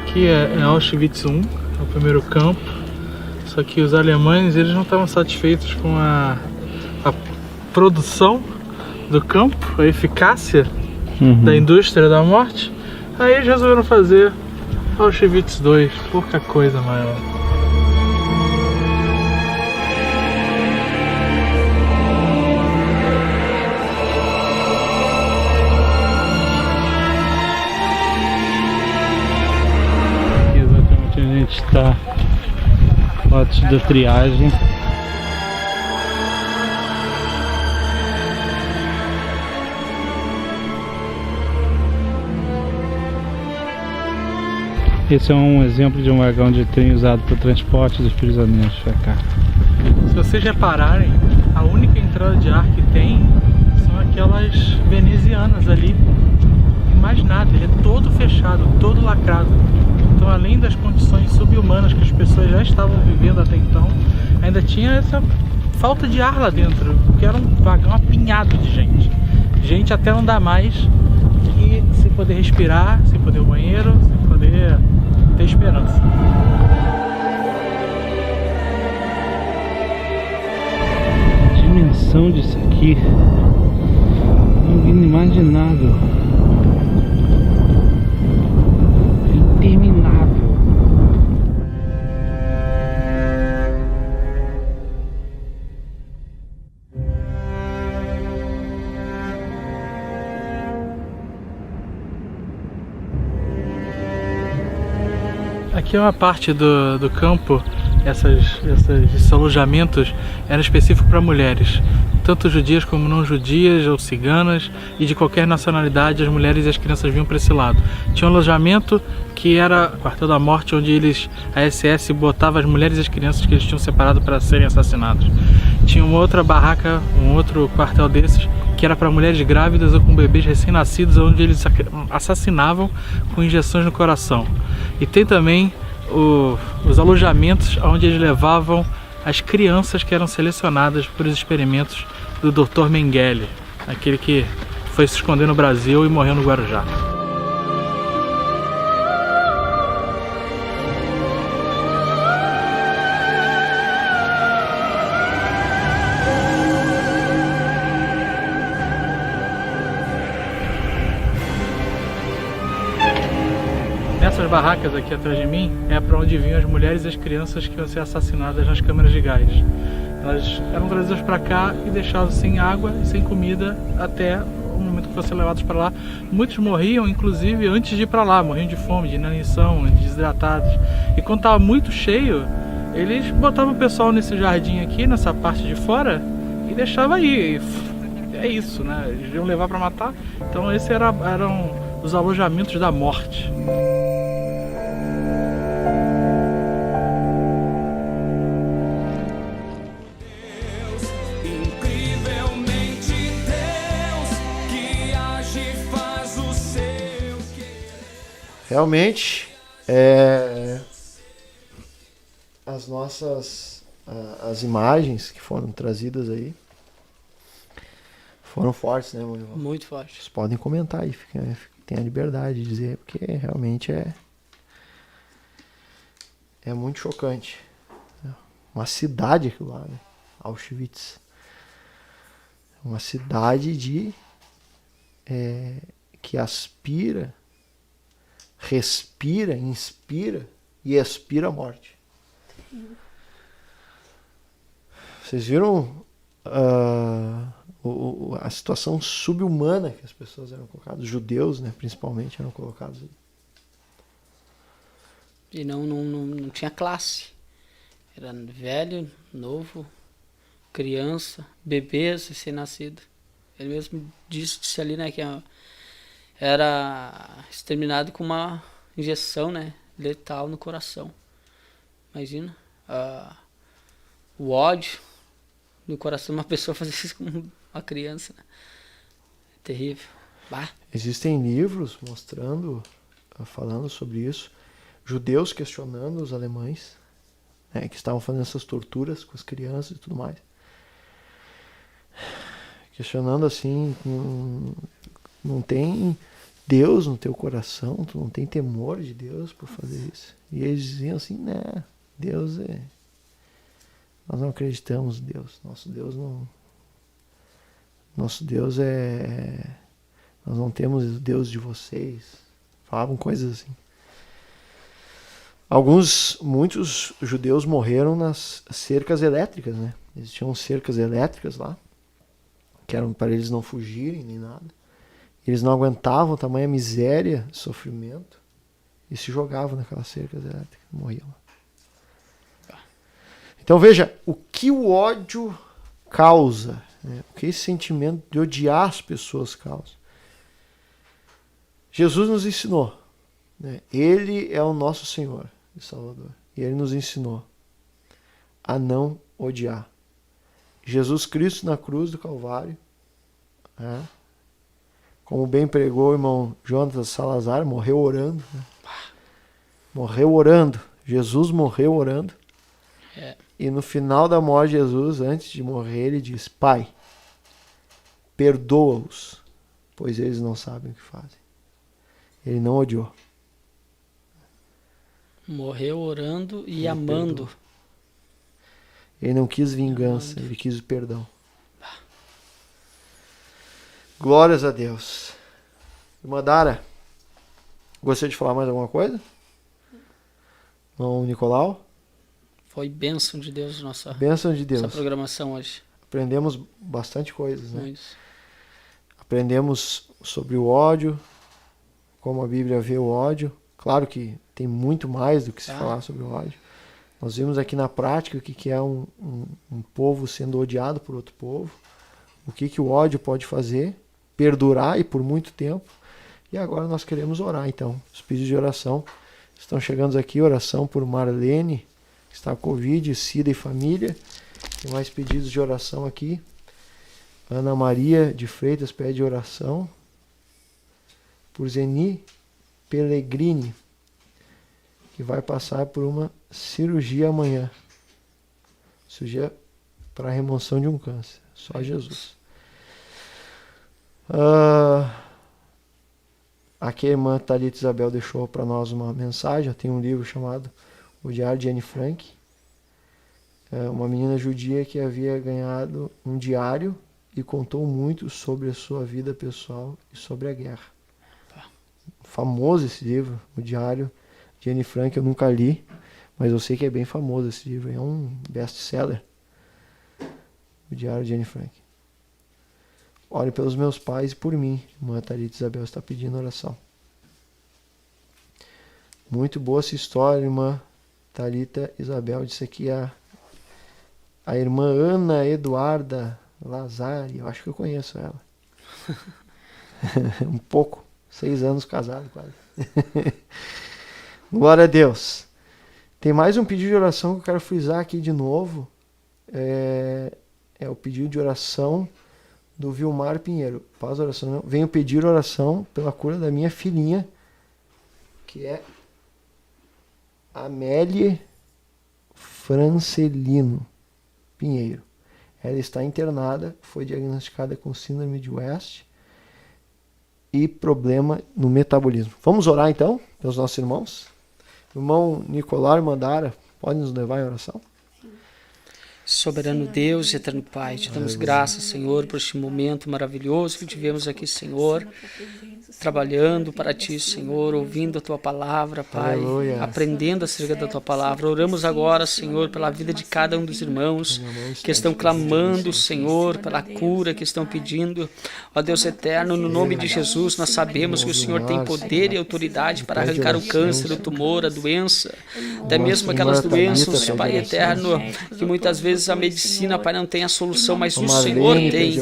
Aqui é Auschwitz I, é o primeiro campo. Só que os alemães, eles não estavam satisfeitos com a produção do campo, a eficácia da indústria da morte. Aí eles resolveram fazer Auschwitz II, pouca coisa maior. A gente está fotos da triagem. Esse é um exemplo de um vagão de trem usado para o transporte dos prisioneiros para cá. Se vocês repararem, a única entrada de ar que tem são aquelas venezianas ali. E mais nada, ele é todo fechado, todo lacrado. Então, além das condições subhumanas que as pessoas já estavam vivendo até então, ainda tinha essa falta de ar lá dentro, porque era um vagão apinhado de gente. Gente até não dá mais, e sem poder respirar, sem poder ir ao banheiro, sem poder ter esperança. A dimensão disso aqui é inimaginável. Aqui é uma parte do campo, esses alojamentos eram específicos para mulheres, tanto judias como não judias ou ciganas, e de qualquer nacionalidade. As mulheres e as crianças vinham para esse lado. Tinha um alojamento que era o quartel da morte, onde a SS botava as mulheres e as crianças que eles tinham separado para serem assassinados. Tinha uma outra barraca, um outro quartel desses, que era para mulheres grávidas ou com bebês recém-nascidos, onde eles assassinavam com injeções no coração. E tem também os alojamentos onde eles levavam as crianças que eram selecionadas para os experimentos do Dr. Mengele, aquele que foi se esconder no Brasil e morreu no Guarujá. Essas barracas aqui atrás de mim é para onde vinham as mulheres e as crianças que iam ser assassinadas nas câmaras de gás. Elas eram trazidas para cá e deixadas sem água e sem comida até o momento que fossem levados para lá. Muitos morriam, inclusive, antes de ir para lá, morriam de fome, de inanição, desidratados. E quando estava muito cheio, eles botavam o pessoal nesse jardim aqui, nessa parte de fora, e deixavam aí. É isso, né? Eles iam levar para matar. Então esses eram os alojamentos da morte. Realmente, as imagens que foram trazidas aí Foram fortes, né, Monival? Muito forte. Vocês podem comentar aí, tem a liberdade de dizer, porque realmente é muito chocante. Uma cidade aquilo lá, né? Auschwitz. Uma cidade que aspira, respira, inspira e expira a morte. Vocês viram a situação subhumana que as pessoas eram colocadas, os judeus, né, principalmente, eram colocados. E não tinha classe. Era velho, novo, criança, bebês, recém-nascido. Ele mesmo disse ali, né, que era exterminado com uma injeção, né, letal no coração. Imagina o ódio no coração de uma pessoa fazer isso com uma criança, né? É terrível. Bah. Existem livros falando sobre isso, judeus questionando os alemães, né, que estavam fazendo essas torturas com as crianças e tudo mais. Questionando assim, não tem Deus no teu coração, tu não tem temor de Deus por fazer isso. E eles diziam assim, né, Deus nós não acreditamos em Deus. Nosso Deus nós não temos o Deus de vocês. Falavam coisas assim. Muitos judeus morreram nas cercas elétricas, né? Existiam cercas elétricas lá, que eram para eles não fugirem nem nada. Eles não aguentavam tamanha miséria, sofrimento, e se jogavam naquelas cercas elétricas, morriam. Então veja, o que o ódio causa, né? O que esse sentimento de odiar as pessoas causa. Jesus nos ensinou, né? Ele é o nosso Senhor e Salvador, e Ele nos ensinou a não odiar. Jesus Cristo na cruz do Calvário, né? Como bem pregou o irmão Jonas Salazar, morreu orando, né? Morreu orando. Jesus morreu orando. E no final da morte de Jesus, antes de morrer, ele diz: Pai, perdoa-os, pois eles não sabem o que fazem. Ele não odiou. Morreu orando e amando. Perdoou. Ele não quis vingança, ele quis o perdão. Glórias a Deus. Irmã Dara, gostaria de falar mais alguma coisa? Irmão Nicolau? Foi bênção de Deus nossa programação hoje. Aprendemos bastante coisas, né? Muito. Aprendemos sobre o ódio, como a Bíblia vê o ódio. Claro que tem muito mais do que se falar sobre o ódio. Nós vimos aqui na prática o que é um povo sendo odiado por outro povo, o que o ódio pode fazer, perdurar e por muito tempo. E agora nós queremos orar, então. Os pedidos de oração estão chegando aqui. Oração por Marlene, que está com Covid, Cida e família. Tem mais pedidos de oração aqui. Ana Maria de Freitas pede oração por Zeni Pellegrini, que vai passar por uma cirurgia amanhã. Cirurgia para remoção de um câncer. Só Jesus. Aqui a irmã Thalita Isabel deixou para nós uma mensagem. Tem um livro chamado O Diário de Anne Frank. Uma menina judia que havia ganhado um diário e contou muito sobre a sua vida pessoal e sobre a guerra. Famoso esse livro, O Diário de Anne Frank. Eu nunca li, mas eu sei que é bem famoso esse livro. É um best-seller. O Diário de Anne Frank. Ore pelos meus pais e por mim. Irmã Thalita Isabel está pedindo oração. Muito boa essa história, irmã Thalita Isabel. Disse aqui a irmã Ana Eduarda Lazari. Eu acho que eu conheço ela. Um pouco. 6 anos casado quase. Glória a Deus. Tem mais um pedido de oração que eu quero frisar aqui de novo. É o pedido de oração do Vilmar Pinheiro. Faz oração. Não. Venho pedir oração pela cura da minha filhinha, que é Amélie Francelino Pinheiro. Ela está internada, foi diagnosticada com síndrome de West e problema no metabolismo. Vamos orar então, pelos nossos irmãos? Irmão Nicolau Mandara, pode nos levar em oração? Soberano Deus e eterno Pai, te damos graças, Senhor, por este momento maravilhoso que tivemos aqui, Senhor, trabalhando para Ti, Senhor, ouvindo a Tua palavra, Pai, Aleluia. aprendendo acerca da Tua palavra. Oramos agora, Senhor, pela vida de cada um dos irmãos que estão clamando, Senhor, pela cura, que estão pedindo. Ó Deus eterno, no nome de Jesus, nós sabemos que o Senhor tem poder e autoridade para arrancar o câncer, o tumor, a doença, até mesmo aquelas doenças, Pai eterno, que muitas vezes a medicina, Pai, não tem a solução, mas o Senhor tem.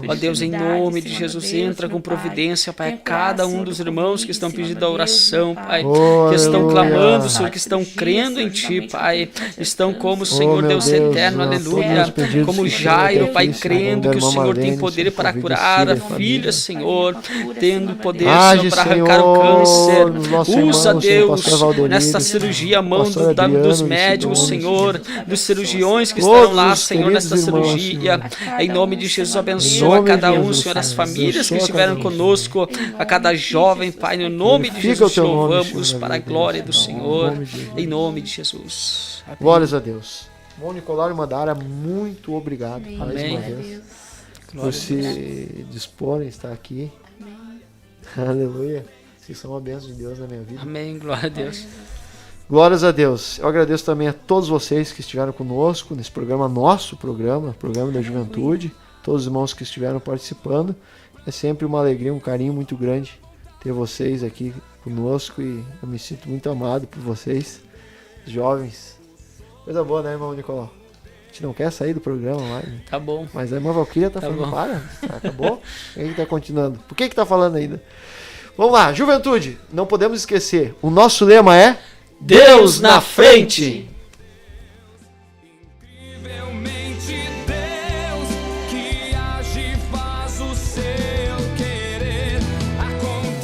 Ó Deus, em nome de Jesus, entra com providência, Pai, a cada um dos irmãos que estão pedindo a oração, Pai, que estão clamando, Senhor, que estão crendo em Ti, Pai, estão como, Senhor Deus eterno, aleluia, como Jairo, Pai, crendo que o Senhor tem poder para curar a filha, Senhor, tendo poder, Senhor, para arrancar o câncer. Usa, Deus, nesta cirurgia, a mão dos médicos, Senhor, dos cirurgiões que estão lá, Senhor, nesta cirurgia. Em nome de Jesus, abençoa cada um, Senhor, as famílias que estiveram conosco, a cada jovem, Pai, no nome de Jesus, te louvamos para a glória do Senhor, em nome de Jesus. Amém. Glórias a Deus. Bom, Nicolau Mandara, muito obrigado mais uma vez por se disporem a estar aqui. Aleluia. Vocês são uma bênção de Deus na minha vida. Amém, glória a Deus. Glórias a Deus. Eu agradeço também a todos vocês que estiveram conosco nesse programa, nosso programa da Juventude, todos os irmãos que estiveram participando. É sempre uma alegria, um carinho muito grande ter vocês aqui conosco e eu me sinto muito amado por vocês, jovens. Coisa boa, né, irmão Nicolau? A gente não quer sair do programa mais. Né? Tá bom. Mas a irmã Valquíria tá falando, para, acabou? Quem que tá continuando? Por que tá falando ainda? Vamos lá, Juventude, não podemos esquecer, o nosso lema é... Deus na frente!